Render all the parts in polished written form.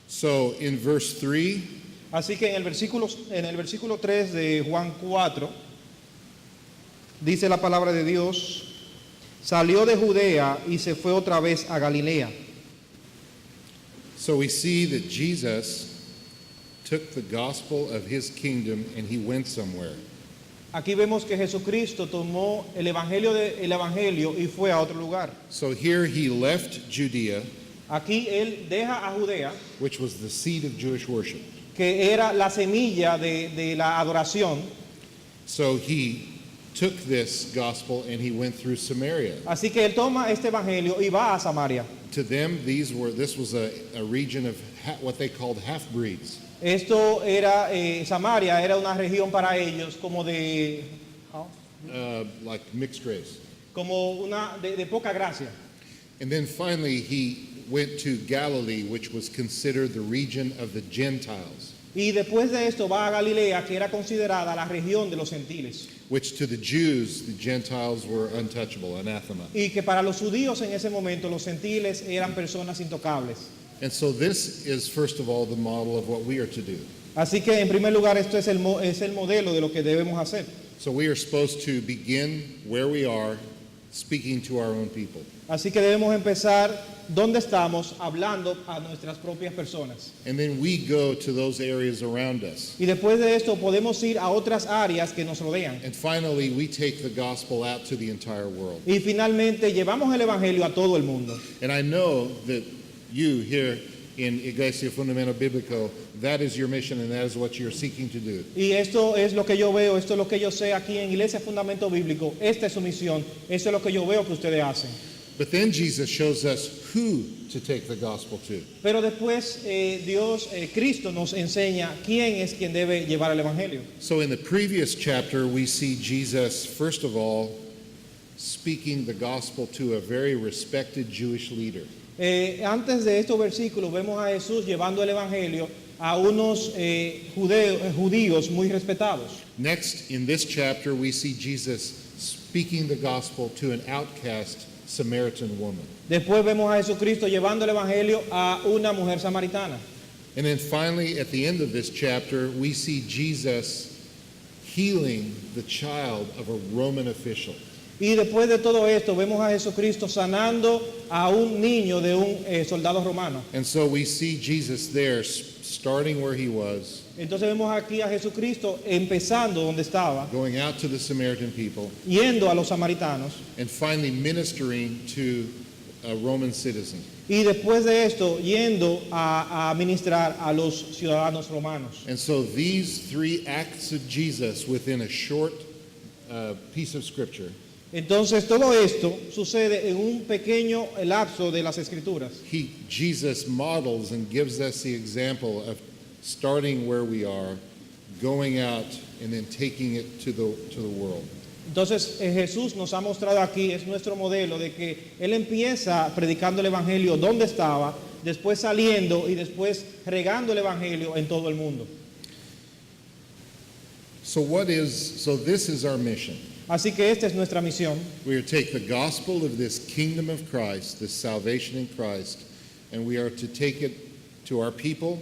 So in verse 3, Así que en el versículo 3 de Juan 4, dice la palabra de Dios, salió de Judea y se fue otra vez a Galilea. so we see that Jesus took the gospel of his kingdom and he went somewhere. Aquí vemos que Jesucristo tomó el evangelio y fue a otro lugar. So here he left Judea, Aquí él deja a Judea, which was the seat of Jewish worship. que era la semilla de la adoración. So he took this gospel and he went through Samaria. Así que él toma este evangelio y va a Samaria. To them, this was a region of what they called half-breeds. Esto era, Samaria era una región para ellos como de Like mixed race. de poca gracia. And then finally he went to Galilee, which was considered the region of the Gentiles, Y después de esto va a Galilea, que era considerada la región de los gentiles. which to the Jews, the Gentiles were untouchable, anathema. Y que para los judíos en ese momento los gentiles eran personas intocables. And so this is, first of all, the model of what we are to do. Así que en primer lugar esto es el modelo de lo que debemos hacer. So we are supposed to begin where we are, speaking to our own people. Así que debemos empezar donde estamos hablando a nuestras propias personas. And then we go to those areas around us. Y después de esto podemos ir a otras áreas que nos rodean. And finally, we take the gospel out to the entire world. Y finalmente llevamos el evangelio a todo el mundo. And I know that you here in Iglesia Fundamento Bíblico, that is your mission and that is what you're seeking to do. Y esto es lo que yo veo, esto es lo que yo sé aquí en Iglesia Fundamento Bíblico. Esta es su misión, esto es lo que yo veo que ustedes hacen. But then Jesus shows us who to take the gospel to. Pero después Cristo nos enseña quién es quien debe llevar el evangelio. So in the previous chapter, we see Jesus, first of all, speaking the gospel to a very respected Jewish leader. Antes de estos versículos vemos a Jesús llevando el evangelio a unos judíos muy respetados. Next, in this chapter, we see Jesus speaking the gospel to an outcast Samaritan woman. Después vemos a Jesucristo llevando el evangelio a una mujer samaritana. And then finally, at the end of this chapter, we see Jesus healing the child of a Roman official. Y después de todo esto vemos a Jesucristo sanando a un niño de un soldado romano. And so we see Jesus there, starting where he was, Entonces vemos aquí a Jesucristo empezando donde estaba, going out to the Samaritan people, yendo a los samaritanos, and finally ministering to a Roman citizen. y después de esto yendo a ministrar a los ciudadanos romanos. And so these three acts of Jesus within a short piece of scripture, Entonces todo esto sucede en un pequeño lapso de las Escrituras. Jesus models and gives us the example of starting where we are, going out, and then taking it to the world. Entonces Jesús nos ha mostrado aquí, es nuestro modelo de que Él empieza predicando el Evangelio donde estaba, después saliendo y después regando el Evangelio en todo el mundo. So this is our mission. Así que esta es nuestra misión. We are to take the gospel of this kingdom of Christ, this salvation in Christ, and we are to take it to our people,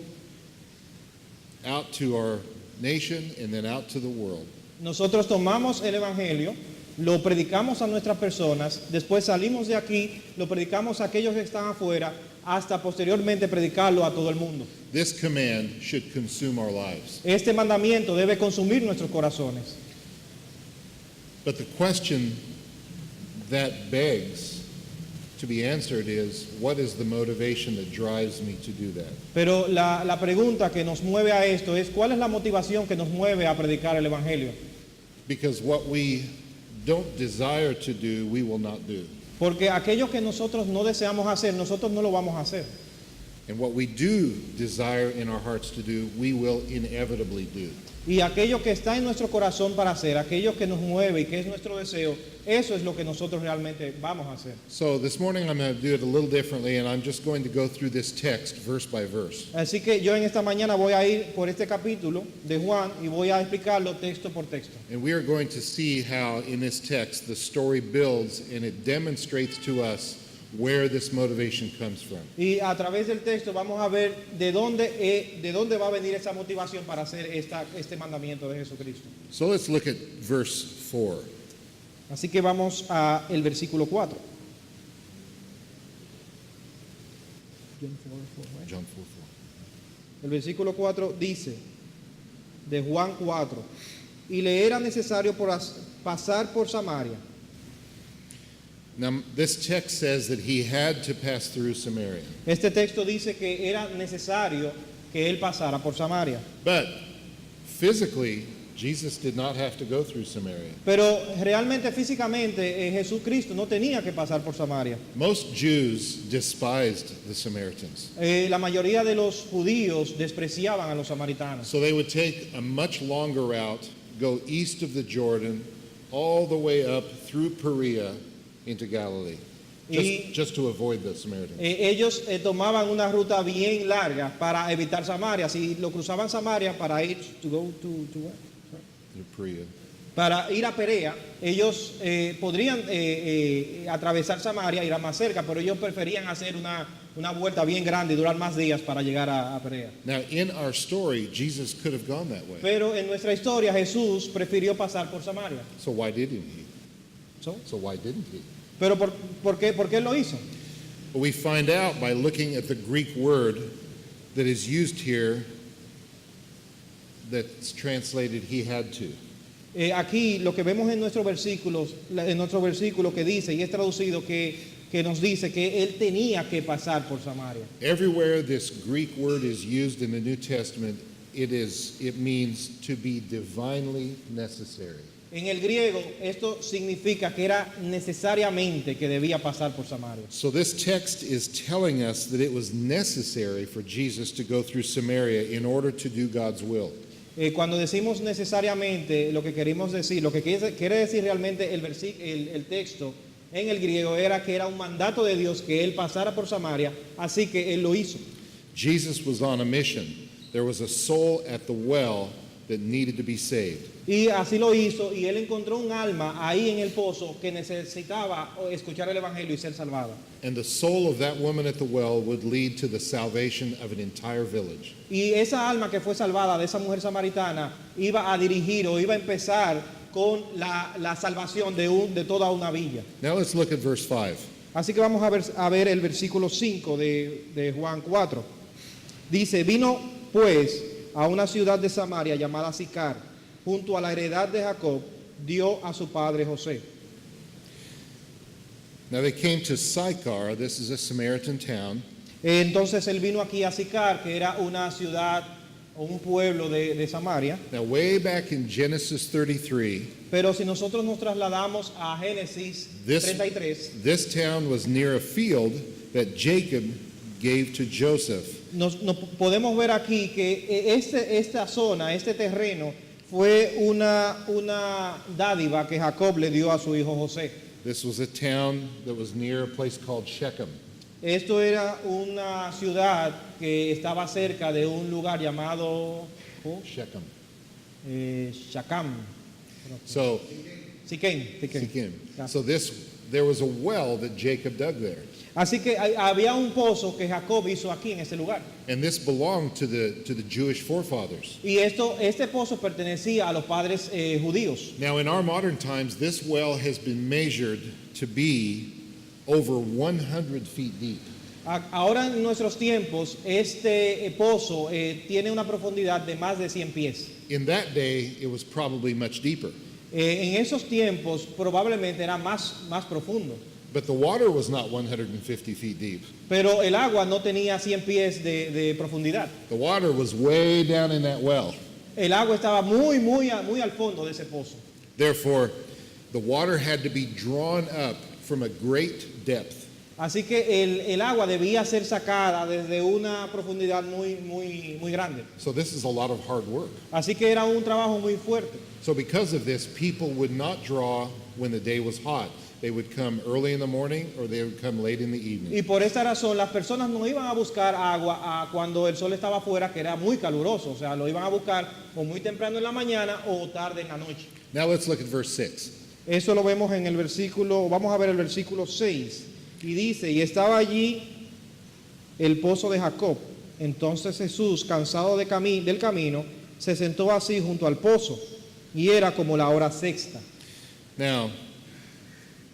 out to our nation, and then out to the world. Nosotros tomamos el Evangelio, lo predicamos a nuestras personas, después salimos de aquí, lo predicamos a aquellos que están afuera, hasta posteriormente predicarlo a todo el mundo. This command should consume our lives. Este mandamiento debe consumir nuestros corazones. But the question that begs to be answered is, what is the motivation that drives me to do that? Pero la pregunta que nos mueve a esto es, ¿cuál es la motivación que nos mueve a predicar el Evangelio? Because what we don't desire to do, we will not do. Porque aquello que nosotros no deseamos hacer, nosotros no lo vamos a hacer. And what we do desire in our hearts to do, we will inevitably do. Y aquello que está en nuestro corazón para hacer, aquello que nos mueve y que es nuestro deseo, eso es lo que nosotros realmente vamos a hacer. So this morning I'm going to do it a little differently, and I'm just going to go through this text verse by verse. Así que yo en esta mañana voy a ir por este capítulo de Juan y voy a explicarlo texto por texto. And we are going to see how in this text the story builds and it demonstrates to us where this motivation comes from. Y a través del texto vamos a ver de dónde va a venir esa motivación para hacer este mandamiento de Jesucristo. So let's look at verse 4. Así que vamos a el versículo 4. John 4:4. El versículo 4 dice, de Juan 4, y le era necesario pasar por Samaria. Now, this text says that he had to pass through Samaria. Este texto dice que era necesario que él pasara por Samaria. But physically, Jesus did not have to go through Samaria. Pero realmente, físicamente, Jesucristo no tenía que pasar por Samaria. Most Jews despised the Samaritans. La mayoría de los judíos despreciaban a los samaritanos. So they would take a much longer route, go east of the Jordan, all the way up through Perea into Galilee, just to avoid the Samaritans. Ellos tomaban una ruta bien larga para evitar Samaria. Si lo cruzaban Samaria para ir Through Perea. para ir a Perea, ellos podrían atravesar Samaria, ir a más cerca, pero ellos preferían hacer una vuelta bien grande y durar más días para llegar a Perea. Now, in our story, Jesus could have gone that way. Pero en nuestra historia Jesús prefirió pasar por Samaria. So why didn't he? So, So why didn't he? pero ¿por qué él lo hizo? Well, we find out by looking at the Greek word that is used here that's translated he had to. Aquí lo que vemos en nuestro versículo que dice y es traducido que nos dice que él tenía que pasar por Samaria. Everywhere this Greek word is used in the New Testament, it means to be divinely necessary. En el griego esto significa que era necesariamente que debía pasar por Samaria. So this text is telling us that it was necessary for Jesus to go through Samaria in order to do God's will. Cuando decimos necesariamente, lo que queremos decir, lo que quiere decir realmente el texto en el griego era que era un mandato de Dios que él pasara por Samaria, así que él lo hizo. Jesus was on a mission. There was a soul at the well that needed to be saved. Y así lo hizo, y él encontró un alma ahí en el pozo que necesitaba escuchar el evangelio y ser salvada. And the soul of that woman at the well would lead to the salvation of an entire village. Y esa alma que fue salvada de esa mujer samaritana iba a dirigir o iba a empezar con la salvación de toda una villa. Now let's look at verse 5. Así que vamos a ver el versículo 5 de Juan 4. Dice, vino pues a una ciudad de Samaria llamada Sicar, junto a la heredad de Jacob, dio a su padre José. Now they came to Sychar. This is a Samaritan town. Entonces él vino aquí a Sicar, que era una ciudad o un pueblo de Samaria. Now way back in Genesis 33, Pero si nosotros nos trasladamos a Génesis 33, this town was near a field that Jacob gave to Joseph. nos podemos ver aquí que esta zona, este terreno, fue una dádiva que Jacob le dio a su hijo José. This was a town that was near a place called Shechem. Esto era una ciudad que estaba cerca de un lugar llamado Shechem. Shacam. So Siquem. Shechem. Yeah. So there was a well that Jacob dug there. Así que había un pozo que Jacob hizo aquí en ese lugar. And this belonged to the Jewish forefathers. Y este pozo pertenecía a los padres judíos. Now in our modern times, this well has been measured to be over 100 feet deep. Ahora en nuestros tiempos, este pozo tiene una profundidad de más de 100 pies. In that day, it was probably much deeper. En esos tiempos probablemente era más profundo. But the water was not 150 feet deep. Pero el agua no tenía 100 pies de profundidad. The water was way down in that well. El agua estaba muy al fondo de ese pozo. Therefore, the water had to be drawn up from a great depth. Así que el agua debía ser sacada desde una profundidad muy grande. So this is a lot of hard work. Así que era un trabajo muy fuerte. So because of this, people would not draw when the day was hot. They would come early in the morning or they would come late in the evening. Y por esta razón las personas no iban a buscar agua cuando el sol estaba afuera, que era muy caluroso. O sea, lo iban a buscar o muy temprano en la mañana o tarde en la noche. Now let's look at verse 6. Eso lo vemos en el versículo, vamos a ver el versículo 6. Y dice, y estaba allí el pozo de Jacob. Entonces Jesús, cansado del camino, se sentó así junto al pozo, y era como la hora sexta. Now,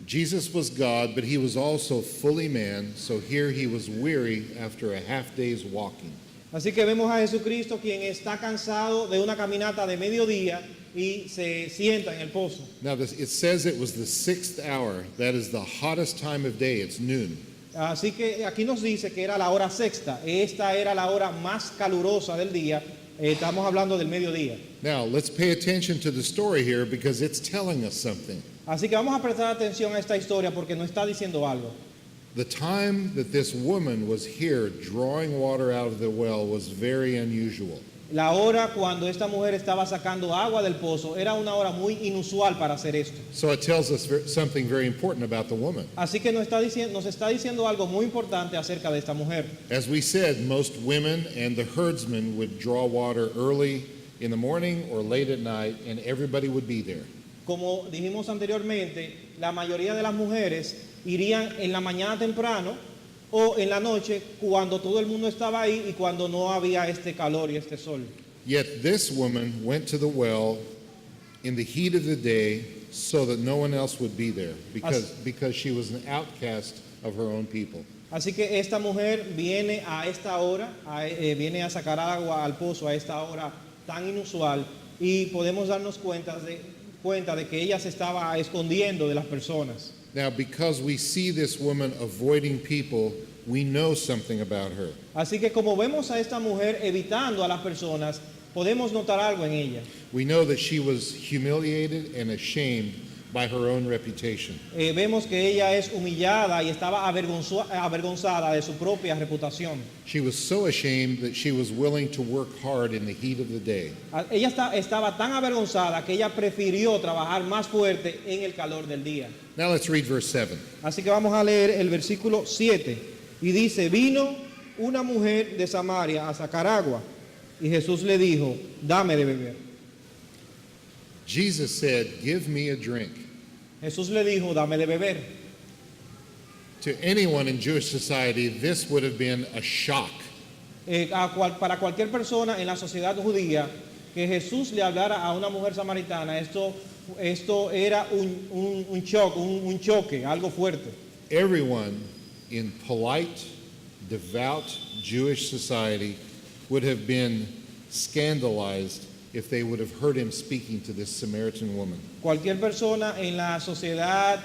Jesus was God, but he was also fully man, so here he was weary after a half day's walking. Así que vemos a Jesucristo, quien está cansado de una caminata de mediodía y se sienta en el pozo. Now, it says it was the 6th hour. That is the hottest time of day. It's noon. Así que aquí nos dice que era la hora sexta. Esta era la hora más calurosa del día. Estamos hablando del mediodía. Now, let's pay attention to the story here because it's telling us something. Así que vamos a prestar atención a esta historia porque nos está diciendo algo. The time that this woman was here drawing water out of the well was very unusual. La hora cuando esta mujer estaba sacando agua del pozo era una hora muy inusual para hacer esto. So it tells us something very important about the woman. Así que nos está diciendo algo muy importante acerca de esta mujer. As we said, most women and the herdsmen would draw water early in the morning or late at night, and everybody would be there. Como dijimos anteriormente, la mayoría de las mujeres irían en la mañana temprano o en la noche cuando todo el mundo estaba ahí y cuando no había este calor y este sol. Yet this woman went to the well in the heat of the day so that no one else would be there because she was an outcast of her own people. Así que esta mujer viene a esta hora, viene a sacar agua al pozo a esta hora tan inusual y podemos darnos cuenta de que ella se estaba escondiendo de las personas. Now, because we see this woman avoiding people, we know something about her. Así que como vemos a esta mujer evitando a las personas, podemos notar algo en ella. We know that she was humiliated and ashamed by her own reputation. Vemos que ella es humillada y estaba avergonzada de su propia reputación. She was so ashamed that she was willing to work hard in the heat of the day. Ella estaba tan avergonzada que ella prefirió trabajar más fuerte en el calor del día. Now let's read verse 7. Así que vamos a leer el versículo 7. Y dice, vino una mujer de Samaria a sacar agua. Y Jesús le dijo, dame de beber. Jesus said, "Give me a drink." Jesús le dijo, dame de beber. To anyone in Jewish society, this would have been a shock. Para cualquier persona en la sociedad judía, que Jesús le hablara a una mujer samaritana, esto era un choque, algo fuerte. Everyone in polite, devout Jewish society would have been scandalized if they would have heard him speaking to this Samaritan woman. Cualquier persona en la sociedad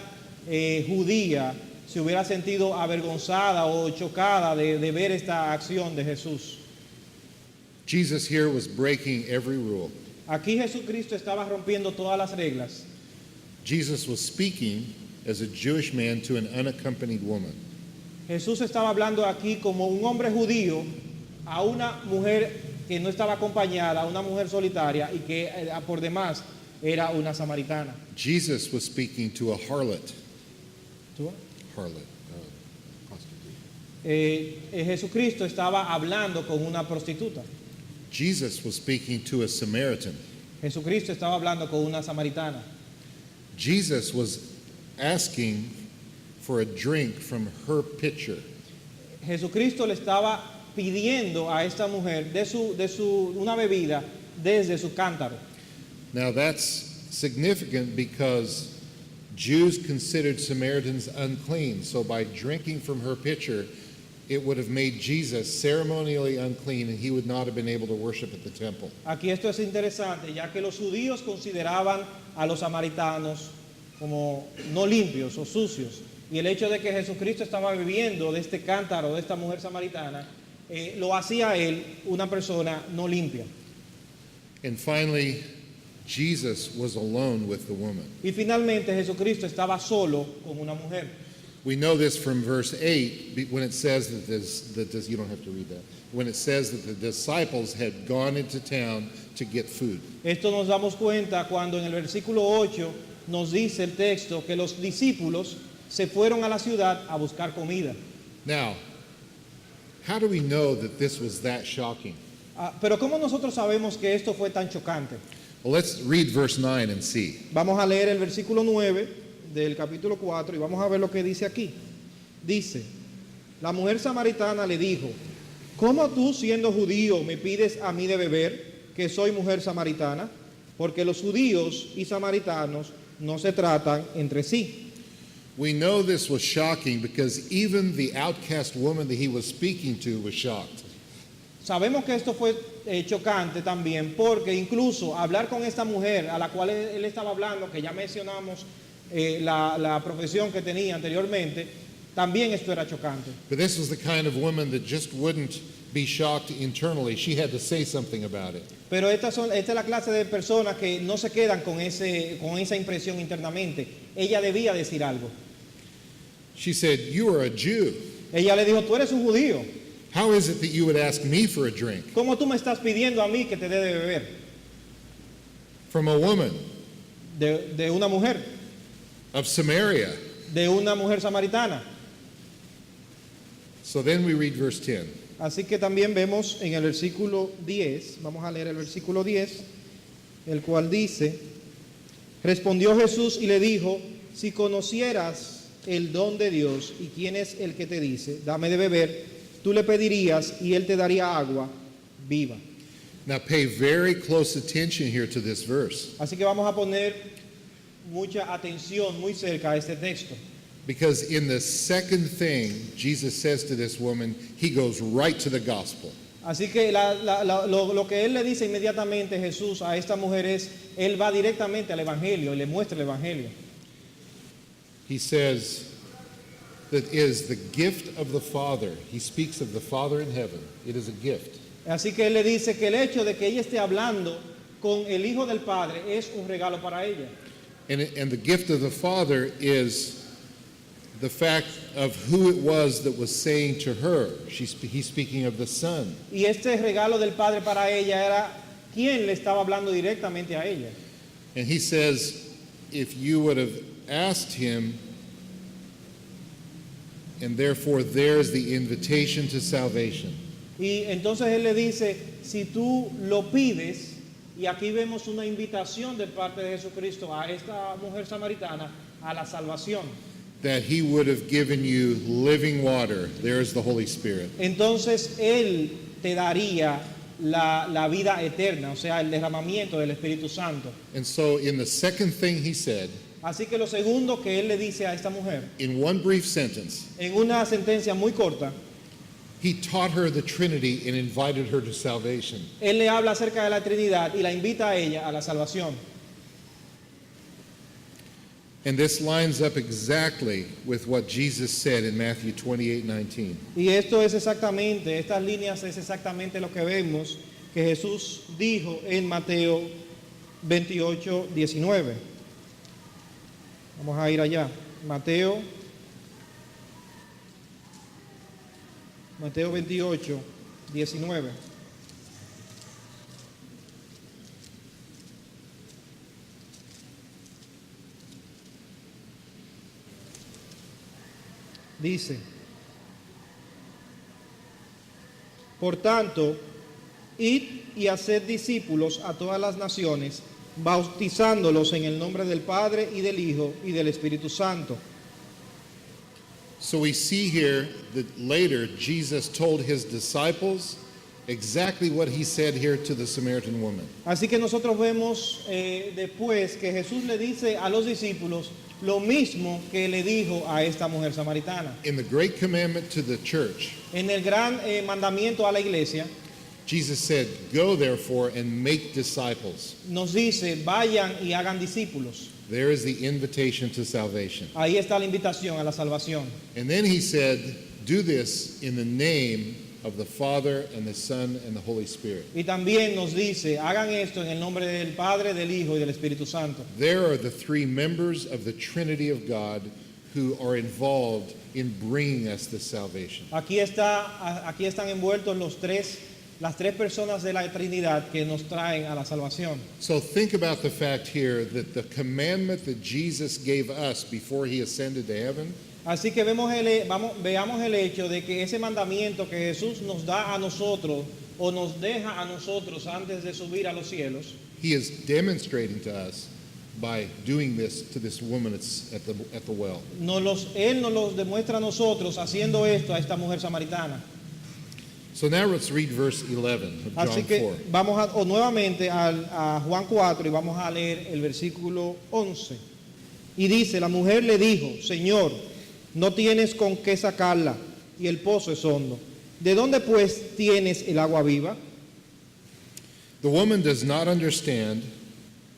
judía se hubiera sentido avergonzada o chocada de ver esta acción de Jesús. Jesus here was breaking every rule. Aquí Jesucristo estaba rompiendo todas las reglas. Jesus was speaking as a Jewish man to an unaccompanied woman. Jesús estaba hablando aquí como un hombre judío a una mujer que no estaba acompañada, una mujer solitaria y que por demás era una samaritana. Jesus was speaking to a harlot. ¿Tú? Harlot. Jesucristo estaba hablando con una prostituta. Jesus was speaking to a Samaritan. Jesucristo estaba hablando con una samaritana. Jesus was asking for a drink from her pitcher. Jesucristo le estaba pidiendo a esta mujer una bebida desde su cántaro. Now that's significant because Jews considered Samaritans unclean. So by drinking from her pitcher, it would have made Jesus ceremonially unclean and he would not have been able to worship at the temple. Aquí esto es interesante, ya que los judíos consideraban a los samaritanos como no limpios o sucios. Y el hecho de que Jesucristo estaba bebiendo de este cántaro de esta mujer samaritana lo hacía él una persona no limpia. And finally, Jesus was alone with the woman. Y finalmente Jesucristo estaba solo con una mujer. We know this from verse 8 when it says that you don't have to read that. When it says that the disciples had gone into town to get food. Esto nos damos cuenta cuando en el versículo 8 nos dice el texto que los discípulos se fueron a la ciudad a buscar comida. Now, how do we know that this was that shocking? Pero ¿cómo nosotros sabemos que esto fue tan chocante? Well, let's read verse 9 and see. Vamos a leer el versículo 9 del capítulo 4 y vamos a ver lo que dice aquí. Dice, la mujer samaritana le dijo, ¿cómo tú siendo judío me pides a mí de beber, que soy mujer samaritana? Porque los judíos y samaritanos no se tratan entre sí. We know this was shocking because even the outcast woman that he was speaking to was shocked. Sabemos que esto fue chocante también, porque incluso hablar con esta mujer a la cual él estaba hablando, que ya mencionamos la profesión que tenía anteriormente, también esto era chocante. But this was the kind of woman that just wouldn't be shocked internally. She had to say something about it. Pero esta es la clase de personas que no se quedan con esa impresión internamente. Ella debía decir algo. She said, "You are a Jew. Ella le dijo, tú eres un judío. How is it that you would ask me for a drink ¿Cómo tú me estás pidiendo a mí que te dé de beber? from a woman De una mujer, of Samaria?" de una mujer samaritana. So then we read verse 10. Así que también vemos en el versículo 10, vamos a leer el versículo 10, el cual dice, respondió Jesús y le dijo, si conocieras el don de Dios y quién es el que te dice, dame de beber, tú le pedirías y él te daría agua viva. Now pay very close attention here to this verse, Así que vamos a poner mucha atención muy cerca a este texto. because in the second thing Jesus says to this woman, he goes right to the gospel. Así que lo que él le dice inmediatamente Jesús a esta mujer es, él va directamente al Evangelio y le muestra el Evangelio. He says that is the gift of the Father. He speaks of the Father in heaven. It is a gift. Así que él le dice que el hecho de que ella esté hablando con el Hijo del Padre es un regalo para ella. And the gift of the Father is the fact of who it was that was saying to her. He's speaking of the Son. Y este regalo del Padre para ella era quien le estaba hablando directamente a ella. And he says, if you would have asked him, and therefore there's the invitation to salvation. Y entonces él le dice, si tú lo pides, y aquí vemos una invitación de parte de Jesucristo a esta mujer samaritana a la salvación. That he would have given you living water. There's the Holy Spirit. Entonces él te daría la vida eterna, o sea, el derramamiento del Espíritu Santo. And so in the second thing he said, Así que lo segundo que él le dice a esta mujer, in one brief sentence, en una sentencia muy corta, he taught her the Trinity and invited her to salvation. él le habla acerca de la Trinidad y la invita a ella a la salvación. And this lines up exactly with what Jesus said in Matthew 28:19. Y esto es exactamente, estas líneas es exactamente lo que vemos que Jesús dijo en Mateo 28:19. Vamos a ir allá. Mateo 28:19. Dice, por tanto, id y haced discípulos a todas las naciones, bautizándolos en el nombre del Padre y del Hijo y del Espíritu Santo. So we see here that later Jesus told his disciples exactly what he said here to the Samaritan woman. Así que nosotros vemos después que Jesús le dice a los discípulos lo mismo que le dijo a esta mujer samaritana. In the great commandment to the church, En el gran mandamiento a la iglesia Jesus said, "Go therefore and make disciples." nos dice, vayan y hagan discípulos. There is the invitation to salvation. Ahí está la invitación a la salvación. And then he said, "Do this in the name of the Father and the Son and the Holy Spirit." Y también nos dice, hagan esto en el nombre del Padre, del Hijo y del Espíritu Santo. There are the three members of the Trinity of God who are involved in bringing us this salvation. Aquí están envueltos las tres personas de la Trinidad que nos traen a la salvación. So think about the fact here that the commandment that Jesus gave us before he ascended to heaven Así que veamos el hecho de que ese mandamiento que Jesús nos da a nosotros o nos deja a nosotros antes de subir a los cielos, he is demonstrating to us by doing this to this woman at the well. Él nos los demuestra a nosotros haciendo esto a esta mujer samaritana. So now let's read verse 11 of John Así que 4. vamos nuevamente a Juan 4 y vamos a leer el versículo 11. Y dice, la mujer le dijo, Señor, no tienes con qué sacarla y el pozo es hondo. ¿De dónde pues tienes el agua viva? The woman does not understand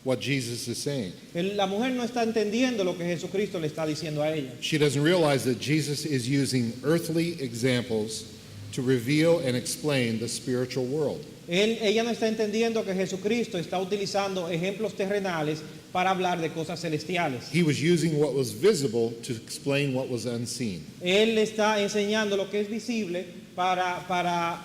what Jesus is saying. La mujer no está entendiendo lo que Jesucristo le está diciendo a ella. She doesn't realize that Jesus is using earthly examples to reveal and explain the spiritual world. Ella no está entendiendo que Jesucristo está utilizando ejemplos terrenales para hablar de cosas celestiales. He was using what was visible to explain what was unseen. Él le está enseñando lo que es visible para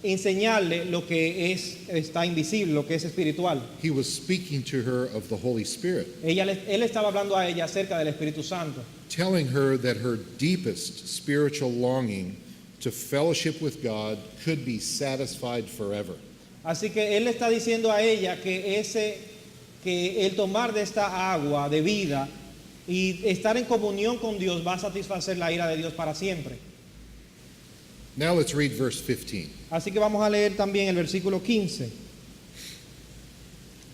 enseñarle lo que está invisible, lo que es espiritual. He was speaking to her of the Holy Spirit, Él estaba hablando a ella acerca del Espíritu Santo, telling her that her deepest spiritual longing to fellowship with God could be satisfied forever. así que él le está diciendo a ella que el tomar de esta agua de vida y estar en comunión con Dios va a satisfacer la ira de Dios para siempre. Now let's read verse 15. Así que vamos a leer también el versículo 15.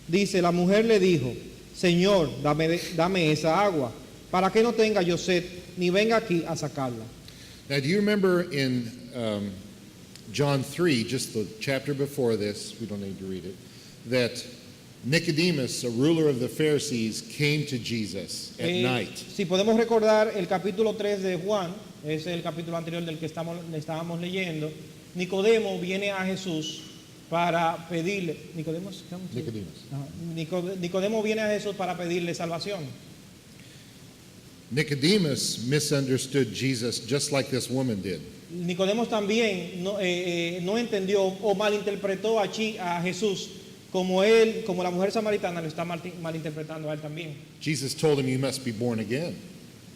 Dice, la mujer le dijo, Señor, dame esa agua, para que no tenga yo sed, ni venga aquí a sacarla. Now, do you remember in John 3, just the chapter before this, we don't need to read it, that Nicodemus, a ruler of the Pharisees, came to Jesus at night. Si podemos recordar el capítulo 3 de Juan, es el capítulo anterior del que estábamos leyendo, Nicodemo viene a Jesús para pedirle, Nicodemus viene a Jesús para pedirle salvación. Nicodemus misunderstood Jesus just like this woman did. Nicodemo también no entendió o malinterpretó a Jesús como la mujer samaritana lo está malinterpretando a él también. Jesus told him, you must be born again.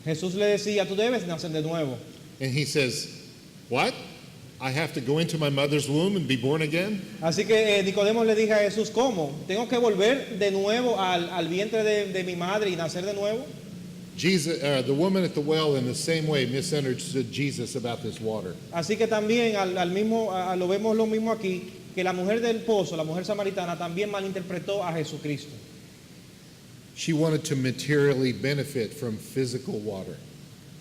Jesús le decía, tú debes nacer de nuevo. And he says, what? I have to go into my mother's womb and be born again? Así que Nicodemo le dijo a Jesús, ¿cómo? ¿Tengo que volver de nuevo al vientre de mi madre y nacer de nuevo? Jesus, the woman at the well in the same way misunderstood Jesus about this water. Así que también lo vemos lo mismo aquí, que la mujer del pozo, la mujer samaritana, también malinterpretó a Jesucristo. She wanted to materially benefit from physical water.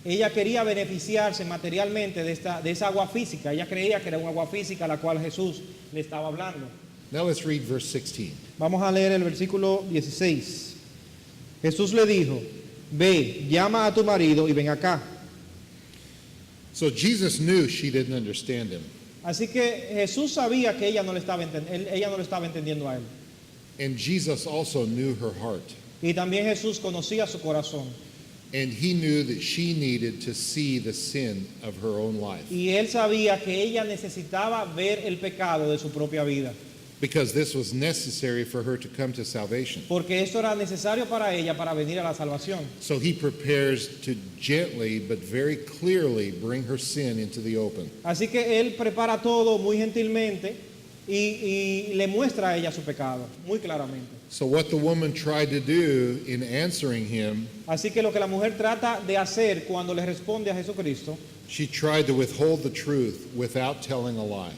Ella quería beneficiarse materialmente de esa agua física. Ella creía que era un agua física a la cual Jesús le estaba hablando. Now let's read verse 16. Vamos a leer el versículo 16. Jesús le dijo, ve, llama a tu marido y ven acá. So Jesus knew she didn't understand him. Así que Jesús sabía que ella no lo estaba entendiendo a él. And Jesus also knew her heart. Y también Jesús conocía su corazón. And he knew that she needed to see the sin of her own life. Y él sabía que ella necesitaba ver el pecado de su propia vida. Because this was necessary for her to come to salvation. Porque esto era necesario para ella para venir a la salvación. So he prepares to gently but very clearly bring her sin into the open. Así que él prepara todo muy gentilmente y le muestra a ella su pecado, muy claramente. So what the woman tried to do in answering him, Así que lo que la mujer trata de hacer cuando le responde a Jesucristo, she tried to withhold the truth without telling a lie.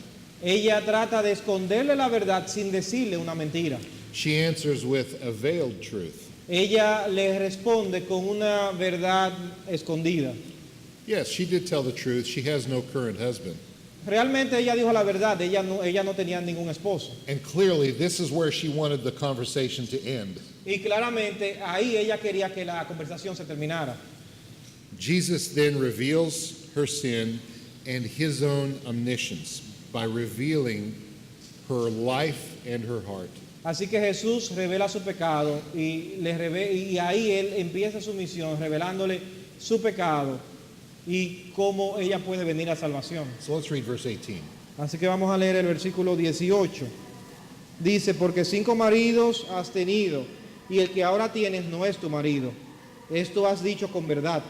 ella trata de esconderle la verdad sin decirle una mentira. She answers with a veiled truth. Ella le responde con una verdad escondida. Yes, she did tell the truth. She has no current husband. Realmente ella dijo la verdad, ella no tenía ningún esposo. And clearly, this is where she wanted the conversation to end. Y claramente ahí ella quería que la conversación se terminara. Jesus then reveals her sin and his own omniscience by revealing her life and her heart. Así que Jesús revela su pecado y ahí él empieza su misión revelándole su pecado y cómo ella puede venir a salvación. So let's read verse 18. Así que vamos a leer el versículo 18. Dice, porque 5 maridos has tenido y el que ahora tienes no es tu marido. Esto has dicho con verdad.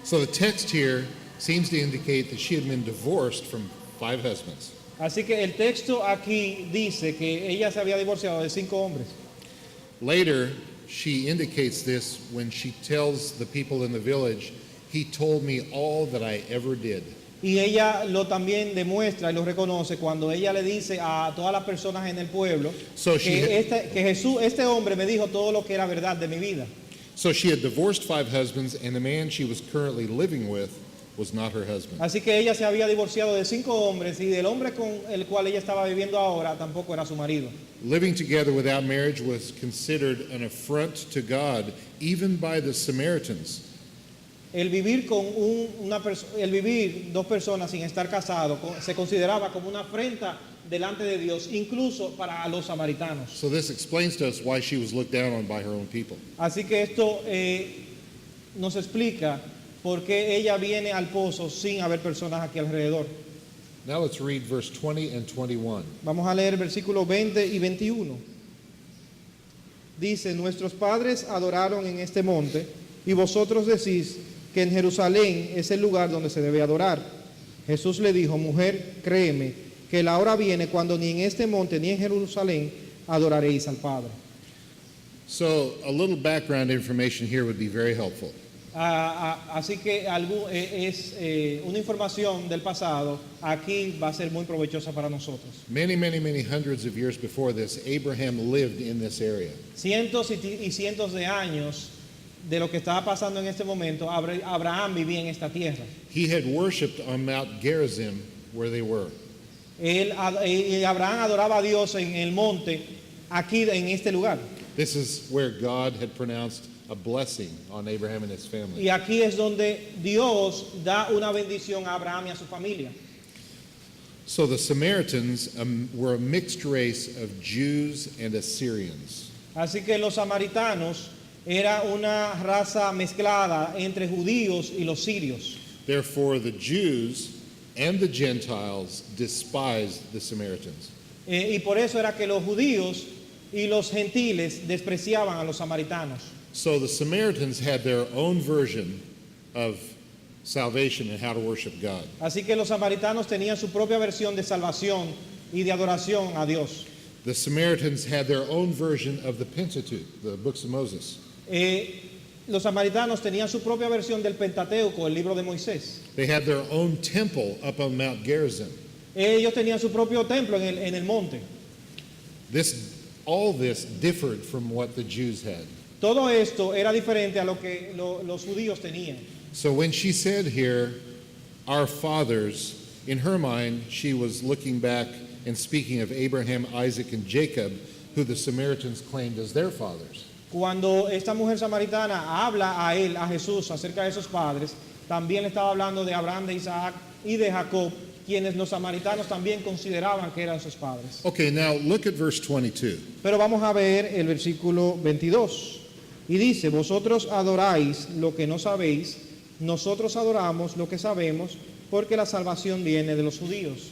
So the text here seems to indicate that she had been divorced from 5 husbands. Así que el texto aquí dice que ella se había divorciado de 5 hombres. Later, she indicates this when she tells the people in the village, "He told me all that I ever did." Y ella lo también demuestra y lo reconoce cuando ella le dice a todas las personas en el pueblo So she que Jesús, este hombre me dijo todo lo que era verdad de mi vida. So she had divorced 5 husbands, and the man she was currently living with was not her husband. Así que ella se había divorciado de 5 hombres y del hombre con el cual ella estaba viviendo ahora tampoco era su marido. Living together without marriage was considered an affront to God, even by the Samaritans. El vivir con el vivir 2 personas sin estar casados se consideraba como una afrenta delante de Dios, incluso para los samaritanos. So this explains to us why she was looked down on by her own people. Así que esto nos explica por qué ella viene al pozo sin haber personas aquí alrededor. Now let's read verse 20 and 21. Vamos a leer versículos 20 y 21. Dice, nuestros padres adoraron en este monte y vosotros decís que en Jerusalén es el lugar donde se debe adorar. Jesús le dijo, mujer, créeme, que la hora viene cuando ni en este monte ni en Jerusalén adoraréis al Padre. So a little background information here would be very helpful. Así que una información del pasado aquí va a ser muy provechosa para nosotros. Many, many, many hundreds of years before this, Abraham lived in this area. Cientos y cientos de años de lo que estaba pasando en este momento, Abraham vivía en esta tierra. He had worshipped on Mount Gerizim where they were. Abraham adoraba a Dios en el monte, aquí en este lugar. This is where God had pronounced a blessing on Abraham and his family. Y aquí es donde Dios da una bendición a Abraham y a su familia. So the Samaritans were a mixed race of Jews and Assyrians. Así que los samaritanos era una raza mezclada entre judíos y los sirios. Therefore, the Jews and the Gentiles despised the Samaritans. Y por eso era que los judíos y los gentiles despreciaban a los samaritanos. So the Samaritans had their own version of salvation and how to worship God. Así que los samaritanos tenían su propia versión de salvación y de adoración a Dios. The Samaritans had their own version of the Pentateuch, the books of Moses. Los samaritanos tenían su propia versión del Pentateuco, el libro de Moisés. They had their own temple up on Mount Gerizim. Ellos tenían su propio templo en el monte. All this differed from what the Jews had. Todo esto era diferente a lo que los judíos tenían. So when she said here, our fathers, in her mind, she was looking back and speaking of Abraham, Isaac, and Jacob, who the Samaritans claimed as their fathers. Cuando esta mujer samaritana habla a él, a Jesús, acerca de esos padres, también estaba hablando de Abraham, de Isaac y de Jacob, quienes los samaritanos también consideraban que eran sus padres. Okay, now look at verse 22. Pero vamos a ver el versículo 22. Y dice, vosotros adoráis lo que no sabéis, nosotros adoramos lo que sabemos, porque la salvación viene de los judíos.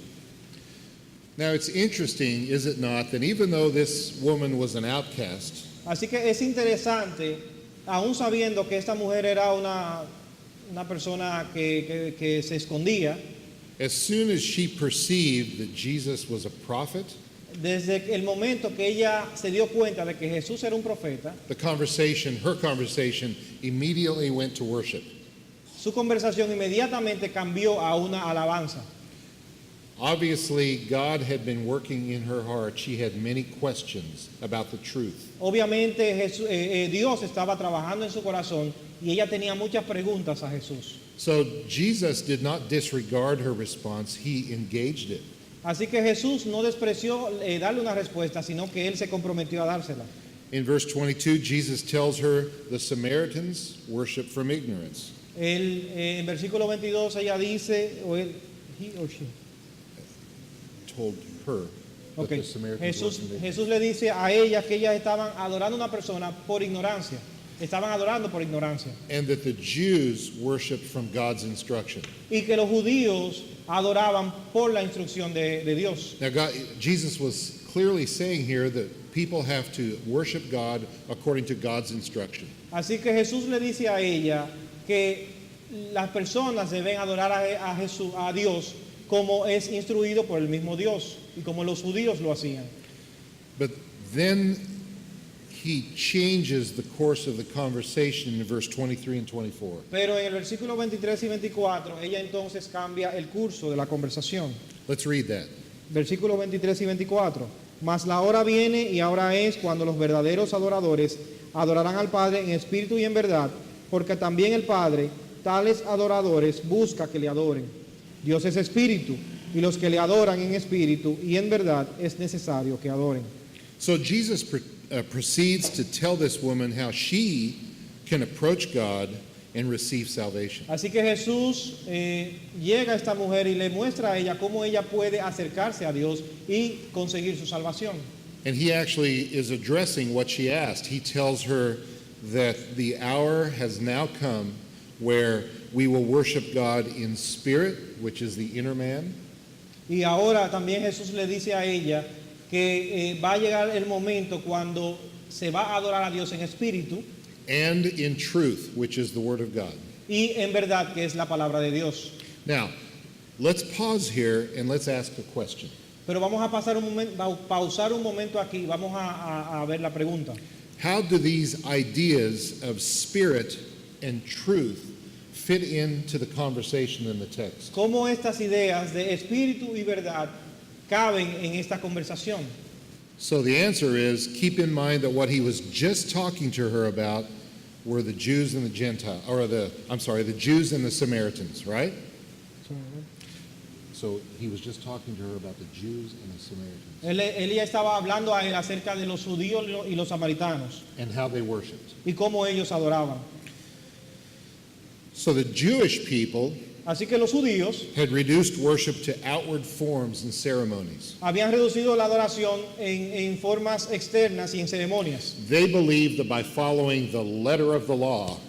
Now it's interesting, is it not, that even though this woman was an outcast, Así que es interesante, aún sabiendo que esta mujer era una persona que se escondía, as soon as she perceived that Jesus was a prophet, desde el momento que ella se dio cuenta de que Jesús era un profeta, her conversation immediately went to worship. su conversación inmediatamente cambió a una alabanza. Obviously, God had been working in her heart. She had many questions about the truth. Obviamente Dios estaba trabajando en su corazón y ella tenía muchas preguntas a Jesús. So Jesus did not disregard her response, he engaged it. Así que Jesús no despreció darle una respuesta, sino que él se comprometió a dársela. In verse 22, Jesus tells her the Samaritans worship from ignorance. En versículo 22 ella dice, he or she. Told her that Okay. the Samaritans worship from ignorance. Jesús le dice a ella que ellas estaban adorando a una persona por ignorancia. Estaban adorando por ignorancia. And that the Jews worshiped from God's instruction. Y que los judíos adoraban por la instrucción de Dios. Now, Jesus was clearly saying here that people have to worship God according to God's instruction. Así que Jesús le dice a ella que las personas deben adorar a Dios como es instruido por el mismo Dios y como los judíos lo hacían. But then he changes the course of the conversation in verse 23 and 24. Pero en el versículo 23 y 24, ella entonces cambia el curso de la conversación. Let's read that. Versículos 23 y 24. Mas la hora viene y ahora es cuando los verdaderos adoradores adorarán al Padre en espíritu y en verdad, porque también el Padre, tales adoradores, busca que le adoren. Dios es espíritu, y los que le adoran en espíritu y en verdad es necesario que adoren. So Jesus proceeds to tell this woman how she can approach God and receive salvation. Así que Jesús llega a esta mujer y le muestra a ella cómo ella puede acercarse a Dios y conseguir su salvación. And he actually is addressing what she asked. He tells her that the hour has now come where we will worship God in spirit, which is the inner man, Y ahora también Jesús le dice a ella que va a llegar el momento cuando se va a adorar a Dios en espíritu and in truth, which is the word of God. y en verdad, que es la palabra de Dios. Now, let's pause here and let's ask a question. Pero vamos a pasar un momento, pausar un momento aquí, vamos a ver la pregunta. How do these ideas of spirit and truth fit into the conversation in the text? ¿Cómo estas ideas de espíritu y verdad caben en esta conversación? So the answer is, keep in mind that what he was just talking to her about were the Jews and the Gentiles, or the Jews and the Samaritans, right? So he was just talking to her about the Jews and the Samaritans Él ya estaba hablando a él acerca de los judíos y los samaritanos and how they worshiped. y cómo ellos adoraban. So the Jewish people Así que los judíos had reduced worship to outward forms and ceremonies. habían reducido la adoración en formas externas y en ceremonias. They believed that by following the letter of the law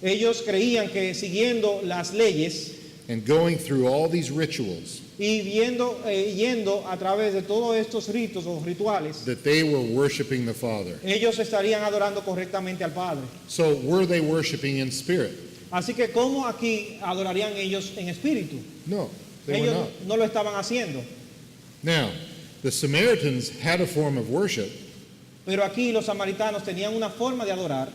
Ellos creían que siguiendo las leyes and going through all these rituals, y yendo a través de todos estos ritos o rituales, that they were worshiping the Father. ellos estarían adorando correctamente al Padre. So were they worshiping in spirit? Así que ¿cómo aquí adorarían ellos en espíritu? No, they were Ellos not. no lo estaban haciendo. Now, the Samaritans had a form of worship, Pero aquí los samaritanos tenían una forma de adorar,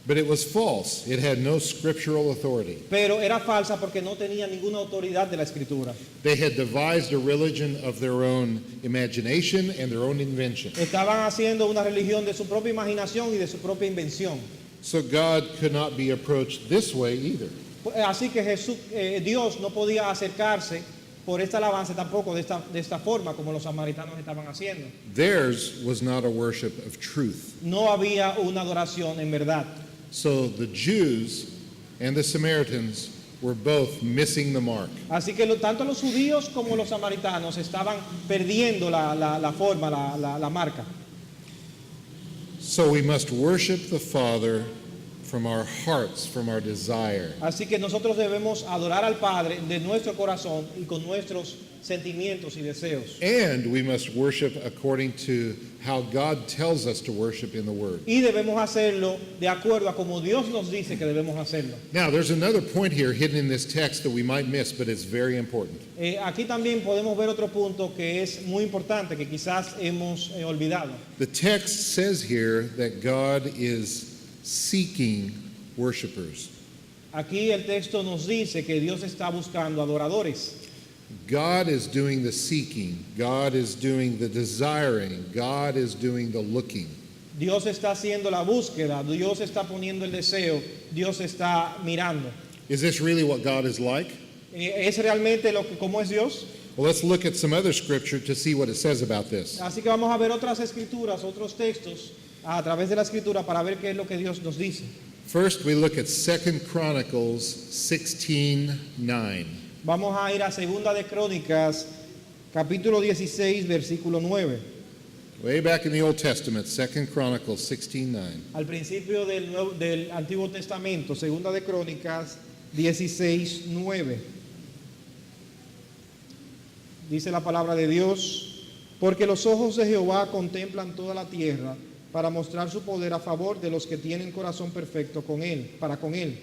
but it was false. It had no scriptural authority. pero era falsa porque no tenía ninguna autoridad de la escritura. They had devised a religion of their own imagination and their own invention. Estaban haciendo una religión de su propia imaginación y de su propia invención. So God could not be approached this way either. Así que Dios no podía acercarse por esta alabanza tampoco de esta forma como los samaritanos estaban haciendo. Theirs was not a worship of truth. No había una adoración en verdad. So the Jews and the Samaritans were both missing the mark. Así que tanto los judíos como los samaritanos estaban perdiendo la forma, la marca. So we must worship the Father from our hearts, from our desire. Así que nosotros debemos adorar al Padre de nuestro corazón y con nuestros sentimientos y deseos. And we must worship according to how God tells us to worship in the Word. Y debemos hacerlo de acuerdo a como Dios nos dice que debemos hacerlo. Now, there's another point here hidden in this text that we might miss, but it's very important. Aquí también podemos ver otro punto que es muy importante, que quizás hemos olvidado. The text says here that God is seeking worshipers. Aquí el texto nos dice que Dios está buscando adoradores. God is doing the seeking. God is doing the desiring. God is doing the looking. Dios está haciendo la búsqueda, Dios está poniendo el deseo, Dios está mirando. Is this really what God is like? ¿Es realmente cómo es Dios? Well, let's look at some other scripture to see what it says about this. Así que vamos a ver otras escrituras, otros textos a través de la escritura para ver qué es lo que Dios nos dice. First, we look at 2 Chronicles 16:9. Vamos a ir a Segunda de Crónicas, capítulo 16, versículo 9. Way back in the Old Testament, 2 Chronicles 16:9. Al principio del Antiguo Testamento, Segunda de Crónicas 16, 9. Dice la palabra de Dios: porque los ojos de Jehová contemplan toda la tierra para mostrar su poder a favor de los que tienen corazón perfecto para con él.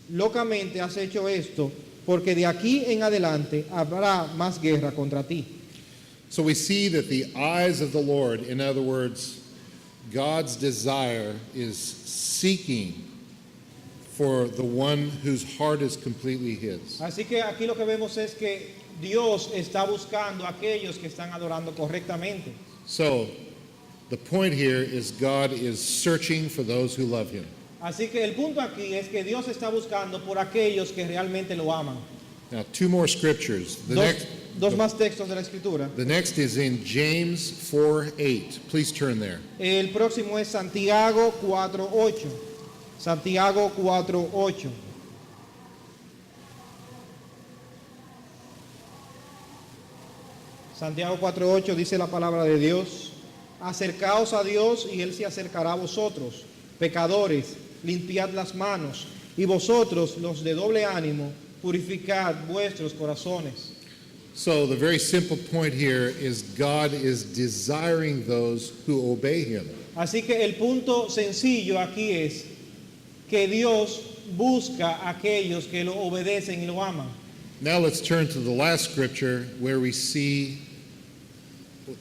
Locamente has hecho esto, porque de aquí en adelante habrá más guerra contra ti. So we see that the eyes of the Lord, in other words, God's desire is seeking for the one whose heart is completely his. Así que aquí lo que vemos es que Dios está buscando a aquellos que están adorando correctamente. So, the point here is God is searching for those who love him. Así que el punto aquí es que Dios está buscando por aquellos que realmente lo aman. Now, two more scriptures. Dos más textos de la Escritura. The next is in James 4:8. Please turn there. El próximo es Santiago 4:8. Santiago 4:8. Santiago 4:8 dice la palabra de Dios: acercaos a Dios y Él se acercará a vosotros. Pecadores, limpiad las manos, y vosotros, los de doble ánimo, purificad vuestros corazones. So the very simple point here is God is desiring those who obey him. Así que el punto sencillo aquí es que Dios busca a aquellos que lo obedecen y lo aman. Now let's turn to the last scripture where we see,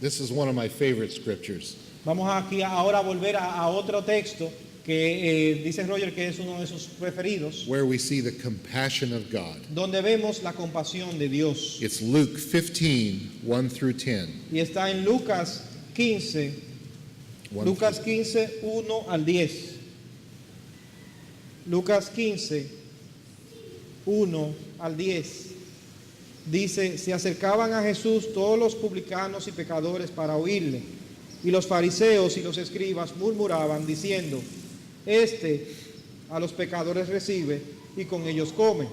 this is one of my favorite scriptures. Vamos aquí ahora a volver a otro texto que dice Roger que es uno de sus preferidos, Where we see the compassion of God. donde vemos la compasión de Dios. It's Luke 15, 1 through 10. Y está en Lucas 15, 1 al 10. Lucas 15, 1 al 10. Dice, se acercaban a Jesús todos los publicanos y pecadores para oírle. Y los fariseos y los escribas murmuraban diciendo, este a los pecadores recibe y con ellos come.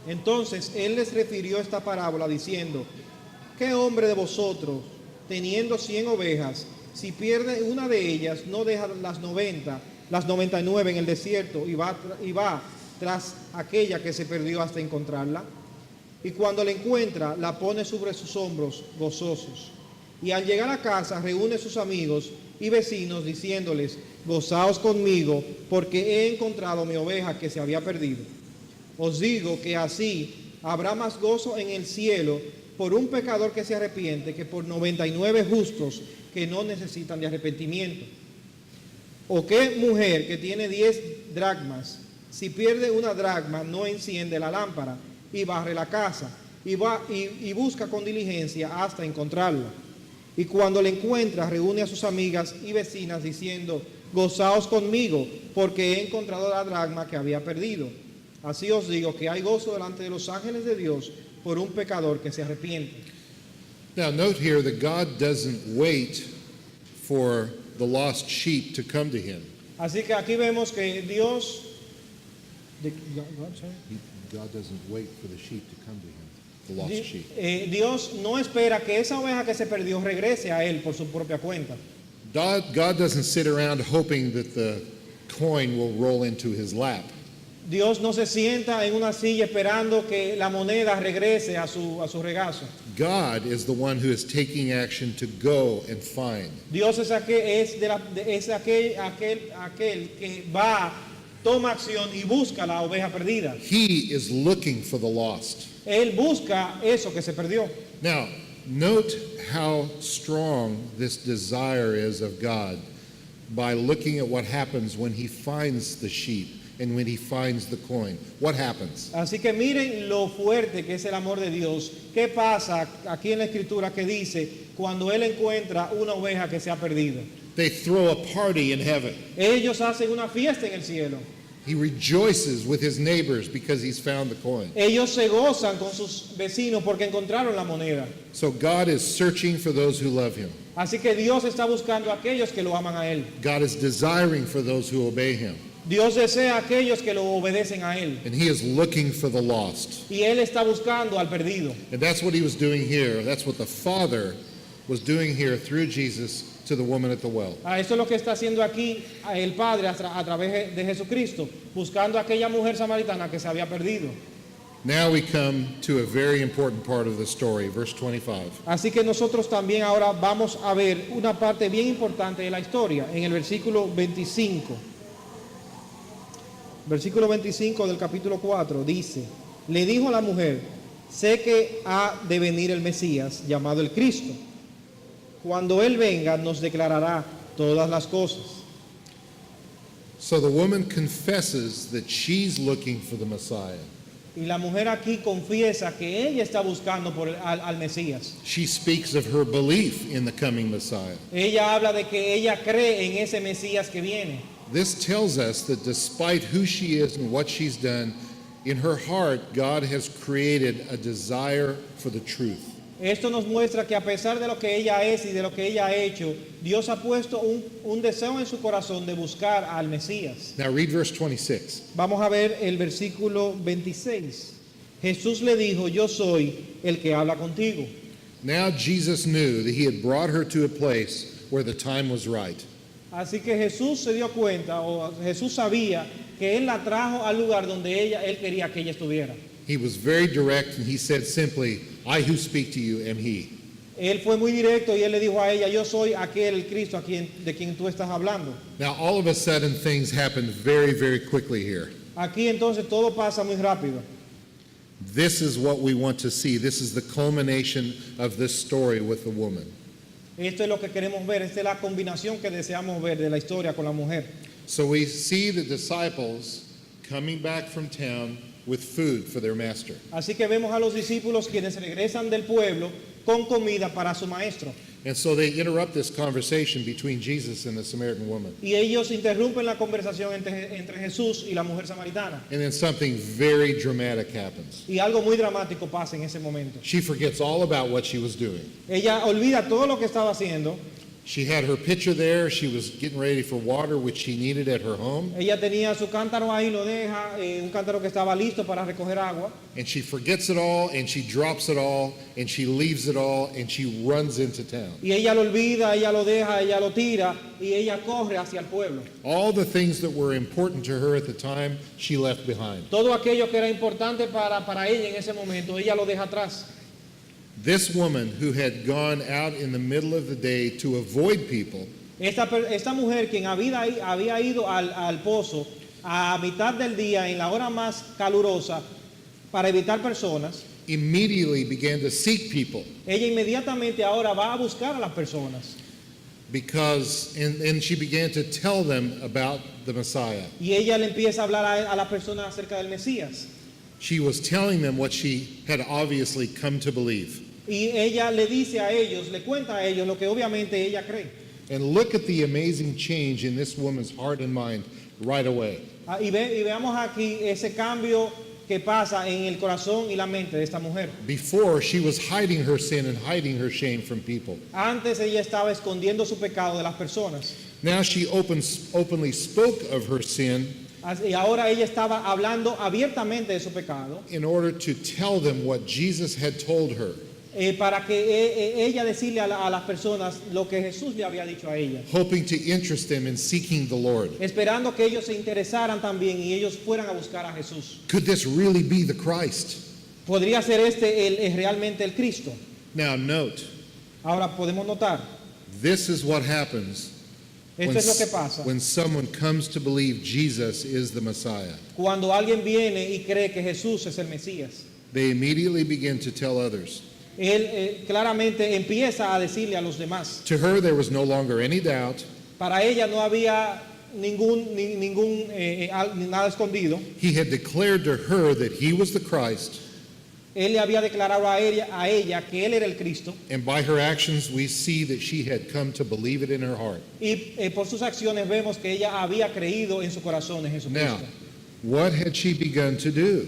Entonces él les refirió esta parábola diciendo, ¿qué hombre de vosotros, teniendo 100 ovejas, si pierde una de ellas, no deja las 99 en el desierto y va tras aquella que se perdió hasta encontrarla? Y cuando la encuentra, la pone sobre sus hombros gozosos. Y al llegar a casa, reúne a sus amigos y vecinos diciéndoles, gozaos conmigo, porque he encontrado mi oveja que se había perdido. Os digo que así habrá más gozo en el cielo por un pecador que se arrepiente que por 99 justos que no necesitan de arrepentimiento. ¿O qué mujer que tiene 10 dracmas, si pierde una dracma, no enciende la lámpara y barre la casa y busca con diligencia hasta encontrarla? Y cuando la encuentra, reúne a sus amigas y vecinas diciendo, gozaos conmigo, porque he encontrado la dracma que había perdido. Así os digo que hay gozo delante de los ángeles de Dios por un pecador que se arrepiente. Now note here that God doesn't wait for the lost sheep to come to him. Así que aquí vemos que Dios... God doesn't wait for the sheep to come to him, the lost sheep. Dios no espera que esa oveja que se perdió regrese a Él por su propia cuenta. God doesn't sit around hoping that the coin will roll into his lap. Dios no se sienta en una silla esperando que la moneda regrese a su regazo. God is the one who is taking action to go and find. Dios es aquel que va, toma acción y busca la oveja perdida. He is looking for the lost. Él busca eso que se perdió. Now, note how strong this desire is of God by looking at what happens when he finds the sheep and when he finds the coin. What happens? Así que miren lo fuerte que es el amor de Dios. ¿Qué pasa aquí en la escritura que dice cuando Él encuentra una oveja que se ha perdido? They throw a party in heaven. Ellos hacen una fiesta en el cielo. He rejoices with his neighbors because he's found the coin. Ellos se gozan con sus vecinos porque encontraron la moneda. So God is searching for those who love him. Así que Dios está buscando a aquellos que lo aman a Él. God is desiring for those who obey him. Dios desea a aquellos que lo obedecen a Él. And he is looking for the lost. Y Él está buscando al perdido. And that's what he was doing here. That's what the Father was doing here through Jesus to the woman at the well. Eso es lo que está haciendo aquí el Padre a través de Jesucristo, buscando a aquella mujer samaritana que se había perdido. Now we come to a very important part of the story, verse 25. Así que nosotros también ahora vamos a ver una parte bien importante de la historia en el versículo 25. Versículo 25 del capítulo 4 dice, le dijo la mujer, sé que ha de venir el Mesías, llamado el Cristo. Cuando Él venga, nos declarará todas las cosas. So the woman confesses that she's looking for the Messiah. Y la mujer aquí confiesa que ella está buscando al Mesías. She speaks of her belief in the coming Messiah. Ella habla de que ella cree en ese Mesías que viene. This tells us that despite who she is and what she's done, in her heart, God has created a desire for the truth. Esto nos muestra que a pesar de lo que ella es y de lo que ella ha hecho, Dios ha puesto un deseo en su corazón de buscar al Mesías. Now read verse 26. Vamos a ver el versículo 26. Jesús le dijo, yo soy el que habla contigo. Now Jesus knew that he had brought her to a place where the time was right. Así que Jesús se dio cuenta, o Jesús sabía que Él la trajo al lugar donde Él quería que ella estuviera. He was very direct and he said simply, I who speak to you am he. Él fue muy directo y Él le dijo a ella, yo soy aquel, el Cristo de quien tú estás hablando. Now all of a sudden things happened very, very quickly here. Aquí entonces todo pasa muy rápido. This is what we want to see. This is the culmination of this story with the woman. Esto es lo que queremos ver, esta es la combinación que deseamos ver de la historia con la mujer. So we see the disciples coming back from town with food for their master. Así que vemos a los discípulos quienes regresan del pueblo con comida para su maestro. And so they interrupt this conversation between Jesus and the Samaritan woman. Y ellos interrumpen la conversación entre Jesús y la mujer samaritana. And then something very dramatic happens. Y algo muy dramático pasa en ese momento. She forgets all about what she was doing. Ella olvida todo lo que estaba haciendo. She had her pitcher there. She was getting ready for water, which she needed at her home. Ella tenía su cántaro ahí, lo deja, un cántaro que estaba listo para recoger agua. And she forgets it all, and she drops it all, and she leaves it all, and she runs into town. Y ella lo olvida, ella lo deja, ella lo tira y ella corre hacia el pueblo. All the things that were important to her at the time, she left behind. Todo aquello que era importante para ella en ese momento, ella lo deja atrás. This woman who had gone out in the middle of the day to avoid people, Esta mujer quien había ido al pozo a mitad del día en la hora más calurosa para evitar personas, immediately began to seek people ella inmediatamente ahora va a buscar a las personas. and she began to tell them about the Messiah. Y ella le empieza a hablar a las personas acerca del Mesías. She was telling them what she had obviously come to believe. Y ella le dice a ellos, le cuenta a ellos lo que obviamente ella cree. And look at the amazing change in this woman's heart and mind right away. Y veamos aquí ese cambio que pasa en el corazón y la mente de esta mujer. Before, she was hiding her sin and hiding her shame from people. Antes ella estaba escondiendo su pecado de las personas. Now she openly spoke of her sin Y ahora ella estaba hablando abiertamente de su pecado in order to tell them what Jesus had told her, para que ella decirle a las personas lo que Jesús le había dicho a ella, hoping to interest them in seeking the Lord. esperando que ellos se interesaran también y ellos fueran a buscar a Jesús. Could this really be the Christ? ¿Podría ser realmente el Cristo? Now note, Ahora podemos notar, this is what happens esto es lo que pasa when someone comes to believe Jesus is the Messiah. cuando alguien viene y cree que Jesús es el Mesías. They immediately begin to tell others. Él claramente empieza a decirle a los demás. To her, there was no longer any doubt. Para ella no había nada escondido. He had declared to her that he was the Christ, Él le había declarado a ella que él era el Cristo. and by her actions, we see that she had come to believe it in her heart. Y por sus acciones vemos que ella había creído en su corazón en Now, Jesucristo. what had she begun to do?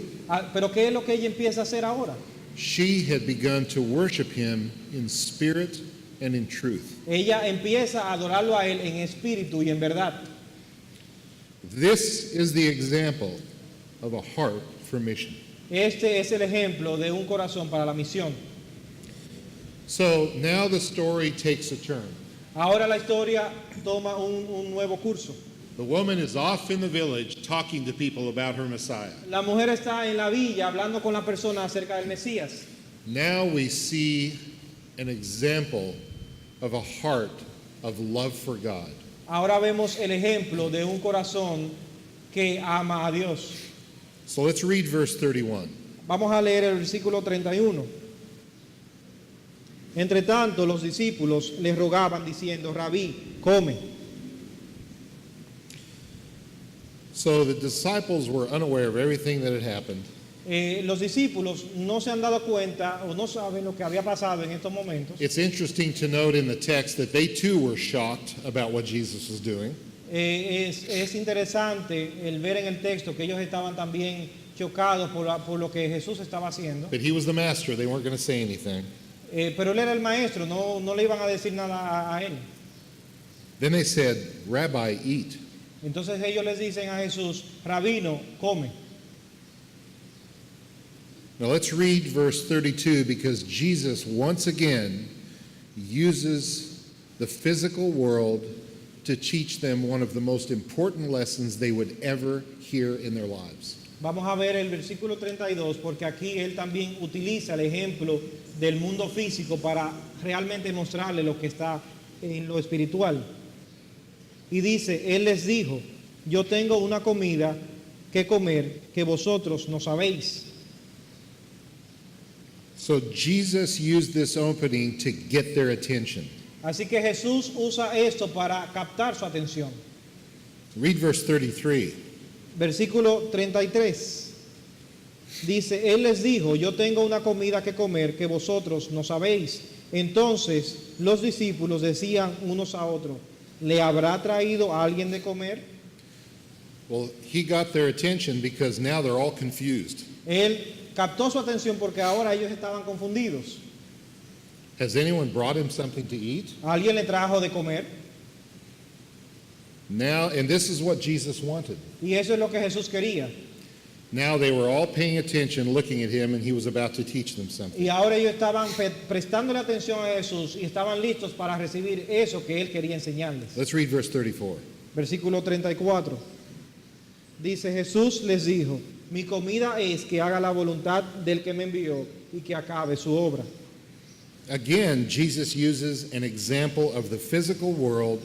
Pero ¿qué es lo que ella empieza a hacer ahora? She had begun to worship him in spirit and in truth. Ella empieza a adorarlo a él en espíritu y en verdad. This is the example of a heart for mission. Este es el ejemplo de un corazón para la misión. So now the story takes a turn. Ahora la historia toma un nuevo curso. The woman is off in the village talking to people about her Messiah. La mujer está en la villa hablando con la persona acerca del Mesías. Now we see an example of a heart of love for God. Ahora vemos el ejemplo de un corazón que ama a Dios. So let's read verse 31. Vamos a leer el versículo 31. Entre tanto, los discípulos le rogaban diciendo, Rabí, come. So the disciples were unaware of everything that had happened. Los discípulos no se han dado cuenta o no saben lo que había pasado en estos momentos. It's interesting to note in the text that they too were shocked about what Jesus was doing. Es interesante el ver en el texto que ellos estaban también chocados por lo que Jesús estaba haciendo. But he was the master, they weren't going to say anything. Pero él era el maestro, no le iban a decir nada a él. Then they said, Rabbi, eat. Entonces ellos les dicen a Jesús, Rabino, come. Now let's read verse 32 because Jesus once again uses the physical world to teach them one of the most important lessons they would ever hear in their lives. Vamos a ver el versículo 32 porque aquí él también utiliza el ejemplo del mundo físico para realmente mostrarle lo que está en lo espiritual. Y dice, él les dijo, yo tengo una comida que comer que vosotros no sabéis. So Jesus used this opening to get their attention. Así que Jesús usa esto para captar su atención. Read verse 33. Versículo 33. Dice, él les dijo, yo tengo una comida que comer que vosotros no sabéis. Entonces los discípulos decían unos a otros, ¿le habrá traído a alguien de comer? Well, he got their attention because now they're all confused. Él captó su atención porque ahora ellos estaban confundidos. Has anyone brought him something to eat? ¿Alguien le trajo de comer? Now, and this is what Jesus wanted. Y eso es lo que Jesús quería. Now they were all paying attention, looking at him, and he was about to teach them something. Y ahora ellos estaban prestándole atención a Jesús y estaban listos para recibir eso que él quería enseñarles. Let's read verse 34. Versículo 34. Dice, Jesús les dijo, mi comida es que haga la voluntad del que me envió y que acabe su obra. Again, Jesus uses an example of the physical world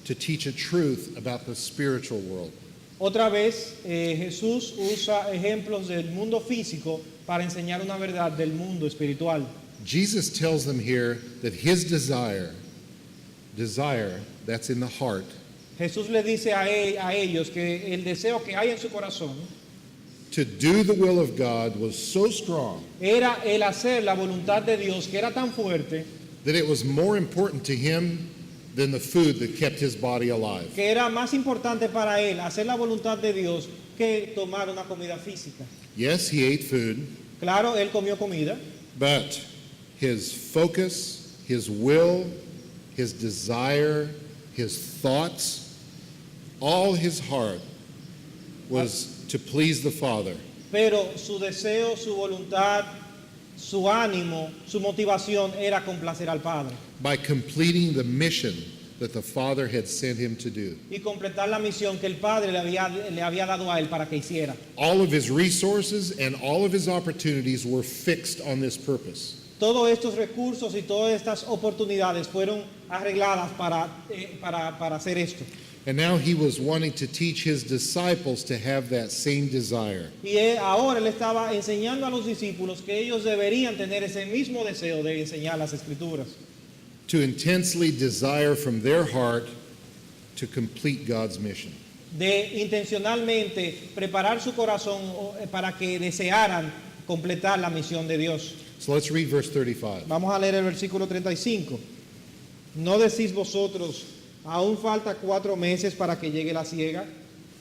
to teach a truth about the spiritual world. Otra vez, Jesús usa ejemplos del mundo físico para enseñar una verdad del mundo espiritual. Jesus tells them here that his desire that's in the heart, Jesús le dice a ellos que el deseo que hay en su corazón to do the will of God was so strong era el hacer la voluntad de Dios, que era tan fuerte that it was more important to him than the food that kept his body alive. que era más importante para él hacer la voluntad de Dios que tomar una comida física. Yes, he ate food, Claro, él comió comida, but his focus, his will, his desire, his thoughts, all his heart was to please the Father. pero su deseo, su voluntad, su ánimo, su motivación era complacer al Padre By completing the mission that the Father had sent him to do. y completar la misión que el Padre le había dado a él para que hiciera. All of his resources and all of his opportunities were fixed on this purpose. Todos estos recursos y todas estas oportunidades fueron arregladas para hacer esto. And now he was wanting to teach his disciples to have that same desire. Y ahora él estaba enseñando a los discípulos que ellos deberían tener ese mismo deseo de enseñar las Escrituras. To intensely desire from their heart to complete God's mission. De intencionalmente preparar su corazón para que desearan completar la misión de Dios. So let's read verse 35. Vamos a leer el versículo 35. ¿No decís vosotros, aún falta 4 meses para que llegue la siega?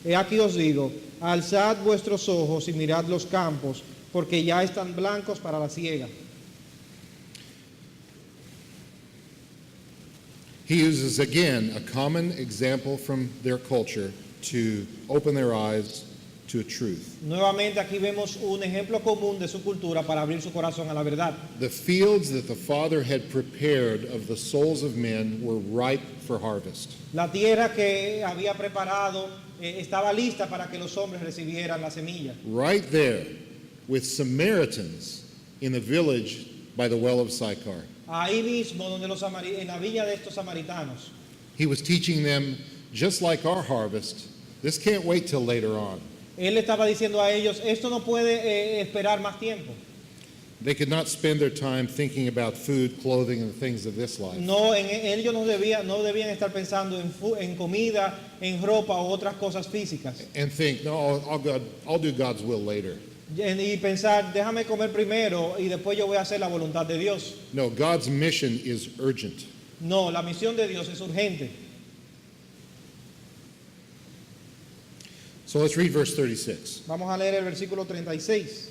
He aquí os digo, alzad vuestros ojos y mirad los campos, porque ya están blancos para la siega. He uses again a common example from their culture to open their eyes to a truth. Nuevamente aquí vemos un ejemplo común de su cultura para abrir su corazón a la verdad. The fields that the Father had prepared of the souls of men were ripe for harvest. La tierra que había preparado estaba lista para que los hombres recibieran la semilla. Right there with Samaritans in the village by the well of Sychar. Ahí mismo donde en la viña de estos samaritanos. He was teaching them, just like our harvest, this can't wait till later on. Él estaba diciendo a ellos, esto no puede esperar más tiempo. They could not spend their time thinking about food, clothing, and the things of this life. No, ellos no debían estar pensando en comida, en ropa o otras cosas físicas. And think, no, I'll do God's will later. Y pensar, déjame comer primero y después yo voy a hacer la voluntad de Dios. No, God's mission is urgent. No, la misión de Dios es urgente. So let's read verse 36. Vamos a leer el versículo 36.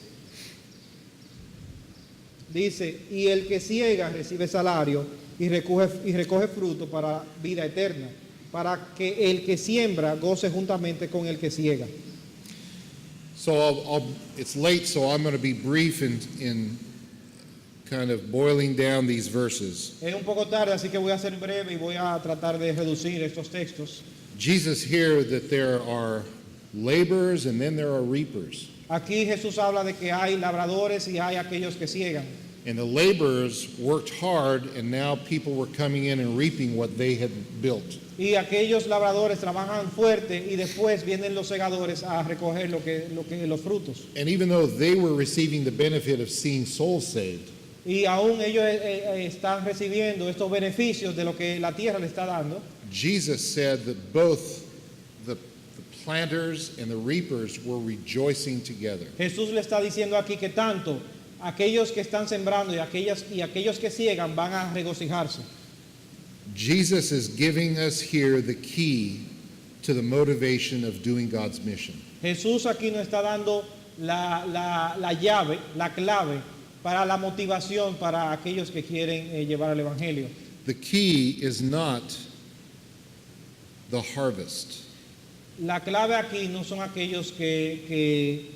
Dice, y el que ciega recibe salario y recoge fruto para vida eterna, para que el que siembra goce juntamente con el que ciega. So it's late, so I'm going to be brief in kind of boiling down these verses. Es un poco tarde, así que voy a ser breve y voy a tratar de reducir estos textos. Jesus here that there are laborers and then there are reapers. Aquí Jesús habla de que hay labradores y hay aquellos que ciegan. And the laborers worked hard, and now people were coming in and reaping what they had built. Y aquellos labradores trabajan fuerte y después vienen los segadores a recoger los frutos. And even though they were receiving the benefit of seeing souls saved, Y aún ellos están recibiendo estos beneficios de lo que la tierra le está dando. Jesus said that both the planters and the reapers were rejoicing together. Jesús le está diciendo aquí que tanto aquellos que están sembrando y aquellos que ciegan van a regocijarse. Jesus is giving us here the key to the motivation of doing God's mission. Jesús aquí nos está dando la llave, la clave para la motivación para aquellos que quieren llevar el Evangelio. The key is not the harvest. La clave aquí no son aquellos que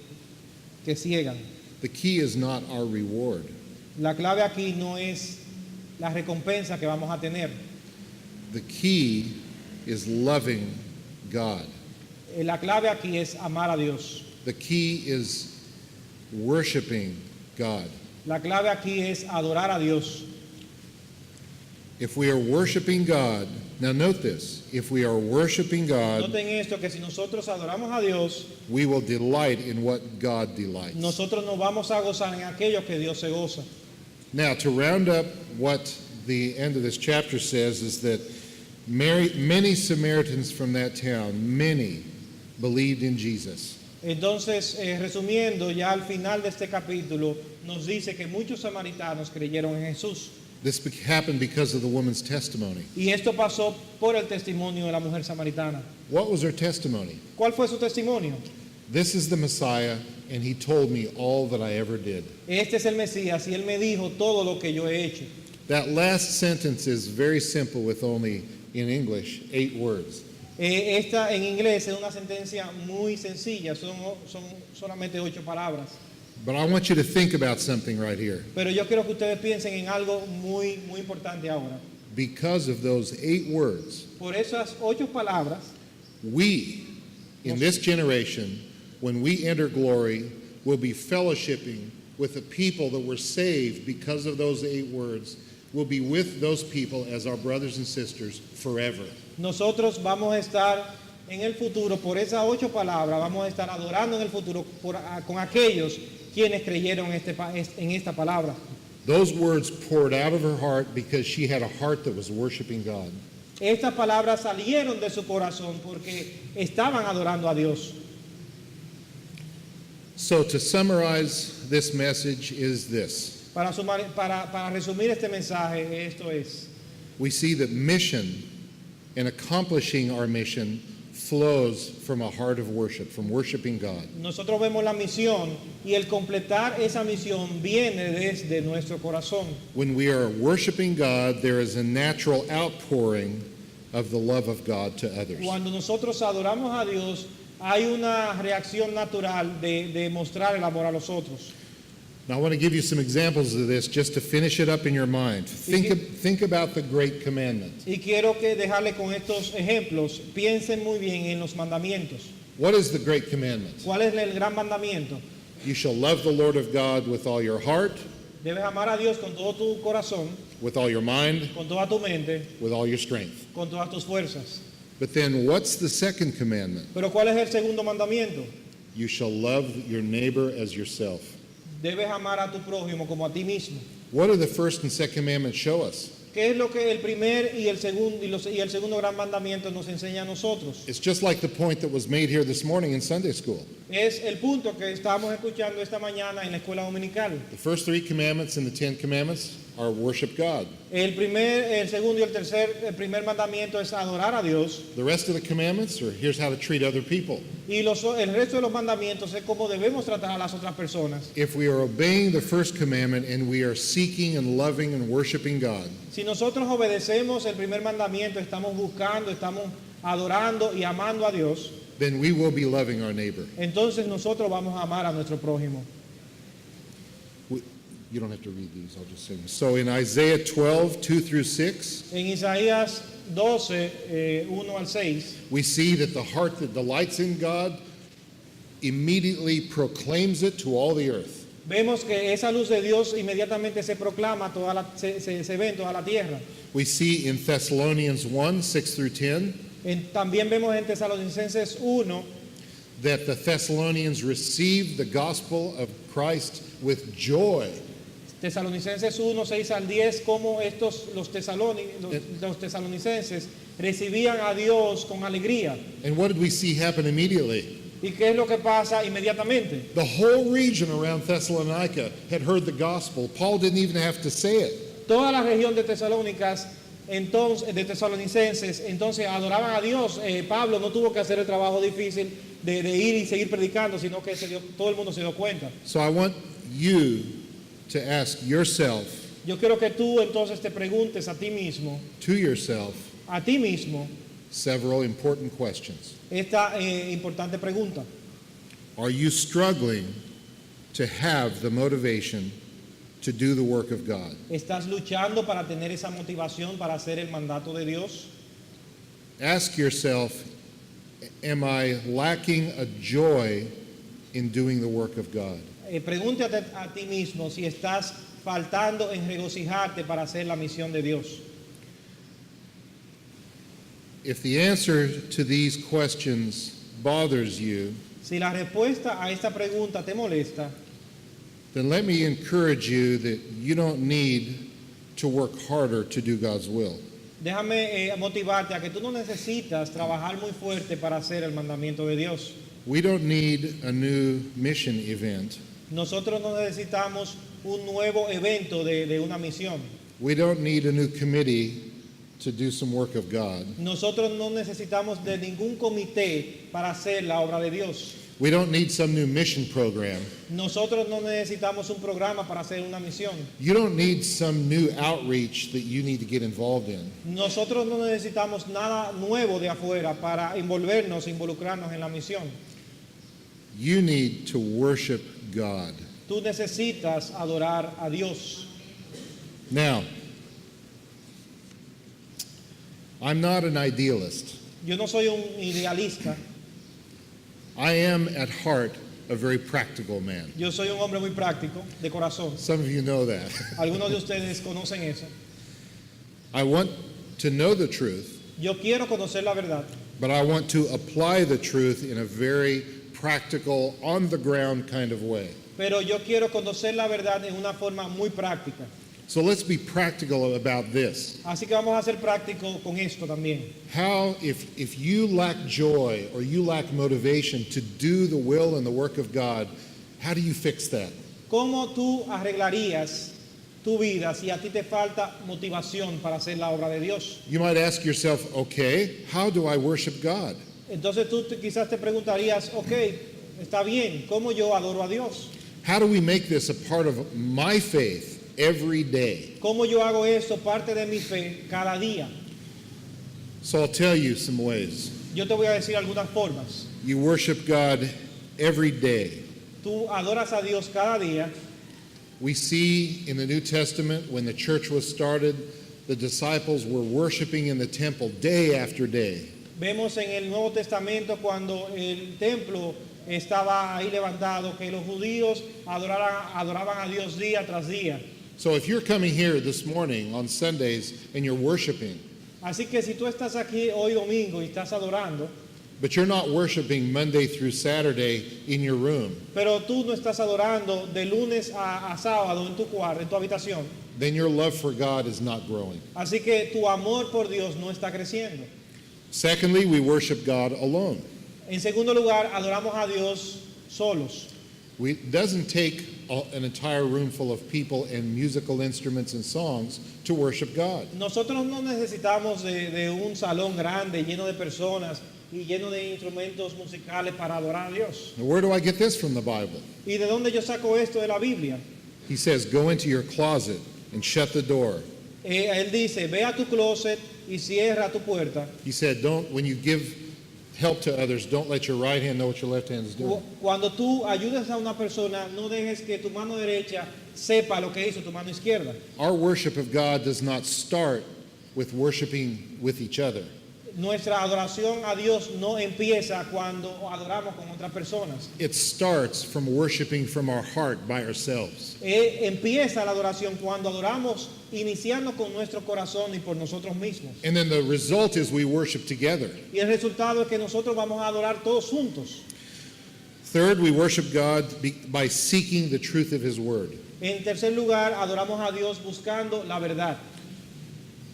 ciegan. The key is not our reward. La clave aquí no es la recompensa que vamos a tener. The key is loving God. La clave aquí es amar a Dios. The key is worshiping God. La clave aquí es adorar a Dios. If we are worshiping God, now note this, if we are worshiping God, Noten esto, que si nosotros adoramos a Dios, we will delight in what God delights. nosotros nos vamos a gozar en aquello que Dios se goza. Now, to round up what the end of this chapter says is that many Samaritans from that town, many believed in Jesus. Entonces, resumiendo, ya al final de este capítulo, nos dice que muchos samaritanos creyeron en Jesús. This happened because of the woman's testimony. Y esto pasó por el testimonio de la mujer samaritana. What was her testimony? ¿Cuál fue su testimonio? This is the Messiah, and he told me all that I ever did. Este es el Mesías y él me dijo todo lo que yo he hecho. That last sentence is very simple with only, in English, 8 words. Esta en inglés es una sentencia muy sencilla, son solamente 8 palabras. But I want you to think about something right here. Pero yo quiero que ustedes piensen en algo muy importante ahora. Because of those 8 words, Por esas 8 palabras, we, in this generation, when we enter glory, will be fellowshipping with the people that were saved because of those 8 words. We'll be with those people as our brothers and sisters forever. nosotros vamos a estar en el futuro, por esas 8 palabras, vamos a estar adorando en el futuro con aquellos quienes creyeron en esta palabra. Those words poured out of her heart because she had a heart that was worshiping God. Estas palabras salieron de su corazón porque estaban adorando a Dios. So to summarize this message is this. Para resumir este mensaje, esto es: We see that mission and accomplishing our mission flows from a heart of worship, from worshiping God. nosotros vemos la misión y el completar esa misión viene desde nuestro corazón. When we are worshiping God, there is a natural outpouring of the love of God to others. Cuando nosotros adoramos a Dios, hay una reacción natural de mostrar el amor a los otros. Now I want to give you some examples of this just to finish it up in your mind. Think about the great commandment. Y quiero que dejarle con estos ejemplos, piensen muy bien en los mandamientos. What is the great commandment? ¿Cuál es el gran mandamiento? You shall love the Lord of God with all your heart, Debes amar a Dios con todo tu corazón, with all your mind, con toda tu mente, with all your strength. con todas tus fuerzas. But then what's the second commandment? Pero ¿cuál es el segundo mandamiento? You shall love your neighbor as yourself. Debes amar a tu prójimo como a ti mismo. What do the first and second commandments show us? ¿Qué es lo que el primer y el segundo gran mandamiento nos enseña a nosotros? It's just like the point that was made here this morning in Sunday school. Es el punto que estamos escuchando esta mañana en la escuela dominical. The first three commandments in the Ten Commandments are worship God. El segundo y el primer mandamiento es adorar a Dios. The rest of the commandments are here's how to treat other people. Y el resto de los mandamientos es cómo debemos tratar a las otras personas. If we are obeying the first commandment and we are seeking and loving and worshiping God, Si nosotros obedecemos el primer mandamiento, estamos buscando, estamos adorando y amando a Dios, then we will be loving our neighbor. entonces nosotros vamos a amar a nuestro prójimo. You don't have to read these, I'll just say them. So in Isaiah 12, 2 through 6, En Isaías 12, 1 al 6, we see that the heart that delights in God immediately proclaims it to all the earth. vemos que esa luz de Dios inmediatamente se proclama, se ve en toda la tierra. We see in Thessalonians 1, 6 through 10, También vemos en Tesalonicenses 1 that the Thessalonians received the gospel of Christ with joy. Tesalonicenses 1, 6 al 10, cómo los tesalonicenses recibían a Dios con alegría. And what did we see happen immediately? ¿Y qué es lo que pasa inmediatamente? The whole region around Thessalonica had heard the gospel. Paul didn't even have to say it. Toda la región de Tesalónicas, entonces, de tesalonicenses, entonces adoraban a Dios. Pablo no tuvo que hacer el trabajo difícil de ir y seguir predicando, sino que todo el mundo se dio cuenta. So I want you to ask yourself, Yo quiero que tú entonces te preguntes a ti mismo, several important questions. esta importante pregunta. Are you struggling to have the motivation to do the work of God? ¿Estás luchando para tener esa motivación para hacer el mandato de Dios? Ask yourself, am I lacking a joy in doing the work of God? Pregúntate a ti mismo si estás faltando en regocijarte para hacer la misión de Dios. If the answer to these questions bothers you, Si la respuesta a esta pregunta te molesta, then let me encourage you that you don't need to work harder to do God's will. déjame motivarte a que tú no necesitas trabajar muy fuerte para hacer el mandamiento de Dios. We don't need a new mission event. Nosotros no necesitamos un nuevo evento de una misión. We don't need a new committee to do some work of God. Nosotros no necesitamos de ningún comité para hacer la obra de Dios. We don't need some new mission program. Nosotros no necesitamos un programa para hacer una misión. You don't need some new outreach that you need to get involved in. Nosotros no necesitamos nada nuevo de afuera para involucrarnos en la misión. You need to worship God. Tú necesitas adorar a Dios. Now, I'm not an idealist. Yo no soy un idealista. I am at heart a very practical man. Yo soy un hombre muy práctico, de corazón. Some of you know that. Algunos de ustedes conocen eso. I want to know the truth, Yo quiero conocer la verdad, but I want to apply the truth in a very practical, on the ground kind of way. pero yo quiero conocer la verdad en una forma muy práctica. So let's be practical about this. Así que vamos a ser prácticos con esto también. How, if you lack joy or you lack motivation to do the will and the work of God, how do you fix that? ¿Cómo tú arreglarías tu vida si a ti te falta motivación para hacer la obra de Dios? You might ask yourself, okay, how do I worship God? Entonces tú quizás te preguntarías, ok, está bien, ¿cómo yo adoro a Dios? How do we make this a part of my faith every day? ¿Cómo yo hago esto parte de mi fe cada día? So I'll tell you some ways. Yo te voy a decir algunas formas. You worship God every day. Tú adoras a Dios cada día. We see in the New Testament when the church was started, the disciples were worshiping in the temple day after day. Vemos en el Nuevo Testamento cuando el templo estaba ahí levantado que los judíos adoraban a Dios día tras día. So if you're coming here this morning on Sundays and you're worshiping, Así que si tú estás aquí hoy domingo y estás adorando, but you're not worshiping Monday through Saturday in your room, pero tú no estás adorando de lunes a sábado en tu cuarto, en tu habitación. then your love for God is not growing. Así que tu amor por Dios no está creciendo. Secondly, we worship God alone. En segundo lugar, adoramos a Dios solos. It doesn't take an entire room full of people and musical instruments and songs to worship God. Nosotros no necesitamos de un salón grande lleno de personas y lleno de instrumentos musicales para adorar a Dios. Now, where do I get this from the Bible? ¿Y de dónde yo saco esto de la Biblia? He says, go into your closet and shut the door. Él dice, ve a tu closet y cierra tu puerta. He said, when you give help to others, don't let your right hand know what your left hand is doing. Cuando tú ayudas a una persona, no dejes que tu mano derecha sepa lo que hizo tu mano izquierda. Our worship of God does not start with worshiping with each other. Nuestra adoración a Dios no empieza cuando adoramos con otras personas. It starts from worshiping from our heart by ourselves. Empieza la adoración cuando adoramos iniciando con nuestro corazón y por nosotros mismos. And then the result is we worship together. Y el resultado es que nosotros vamos a adorar todos juntos. Third, we worship God by seeking the truth of His Word. En tercer lugar, adoramos a Dios buscando la verdad.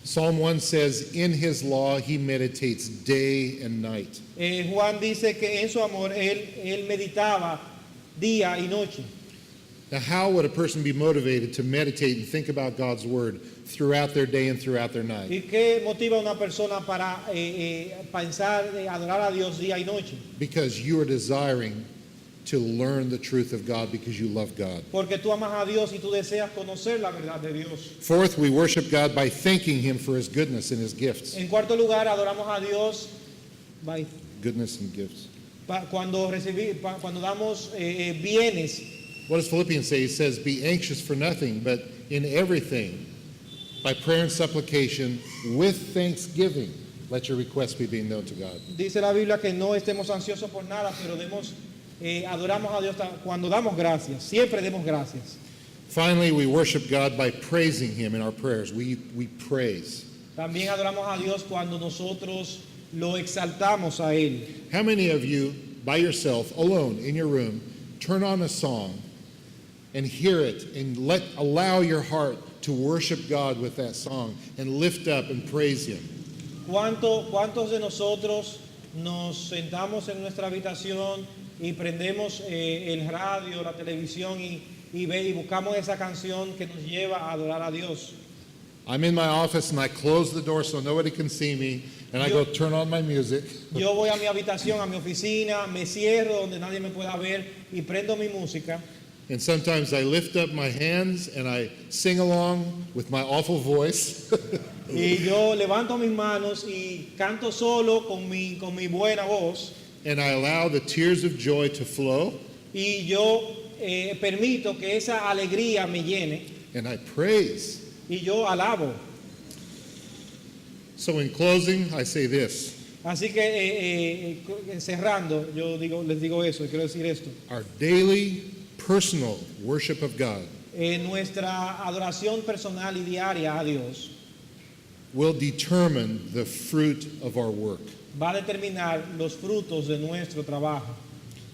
Psalm 1 says, in His law He meditates day and night. Juan dice que en su amor él meditaba día y noche. Now, how would a person be motivated to meditate and think about God's Word throughout their day and throughout their night? ¿Y qué motiva a una persona para pensar, adorar a Dios día y noche? Because you are desiring to learn the truth of God because you love God. Porque tú amas a Dios y tú deseas conocer la verdad de Dios. Fourth, we worship God by thanking Him for His goodness and His gifts. En cuarto lugar, adoramos a Dios Goodness and gifts. cuando damos bienes. What does Philippians say? He says, be anxious for nothing, but in everything, by prayer and supplication, with thanksgiving, let your requests be being known to God. Dice la Biblia que no estemos ansiosos por nada, pero adoramos a Dios cuando damos gracias. Siempre demos gracias. Finally, we worship God by praising Him in our prayers. We praise. También adoramos a Dios cuando nosotros lo exaltamos a Él. How many of you, by yourself, alone, in your room, turn on a song and hear it and allow your heart to worship God with that song and lift up and praise Him? ¿Cuántos de nosotros nos sentamos en nuestra habitación y prendemos el radio, la televisión y buscamos esa canción que nos lleva a adorar a Dios? I'm in my office and I close the door so nobody can see me and I go turn on my music. Yo voy a mi habitación, a mi oficina, me cierro donde nadie me pueda ver y prendo mi música. And sometimes I lift up my hands and I sing along with my awful voice. Y yo levanto mis manos y canto solo con mi buena voz. And I allow the tears of joy to flow. Y yo permito que esa alegría me llene. And I praise. Y yo alabo. So in closing, I say this. Así que cerrando, les digo eso, quiero decir esto. Our daily personal worship of God Nuestra adoración personal y diaria a Dios will determine the fruit of our work. va a determinar los frutos de nuestro trabajo.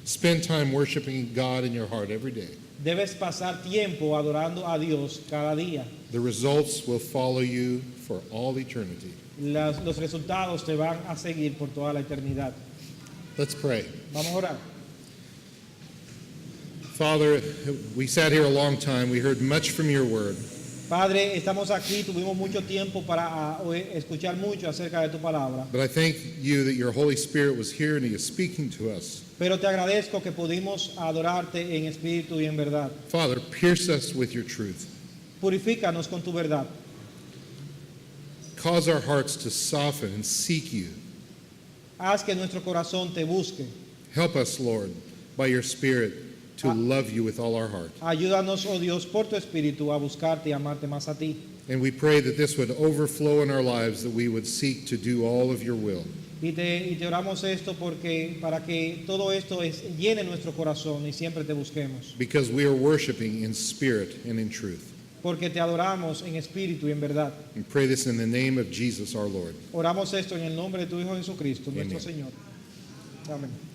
Spend time worshiping God in your heart every day. Debes pasar tiempo adorando a Dios cada día. The results will follow you for all eternity. Los resultados te van a seguir por toda la eternidad. Let's pray. Vamos a orar. Father, we sat here a long time. We heard much from your word. Padre, estamos aquí, tuvimos mucho tiempo para escuchar mucho acerca de tu palabra. But I thank you that your Holy Spirit was here and he is speaking to us. Pero te agradezco que pudimos adorarte en espíritu y en verdad. Father, pierce us with your truth. Purifícanos con tu verdad. Cause our hearts to soften and seek you. Haz que nuestro corazón te busque. Help us, Lord, by your Spirit to love you with all our heart. Ayúdanos, oh Dios, por tu espíritu a buscarte y amarte más a ti. And we pray that this would overflow in our lives, that we would seek to do all of your will. Y te oramos esto para que todo esto llene nuestro corazón y siempre te busquemos. Because we are worshiping in spirit and in truth. Porque te adoramos en espíritu y en verdad. We pray this in the name of Jesus our Lord. Oramos esto en el nombre de tu Hijo Jesucristo, nuestro Amen. Señor. Amén.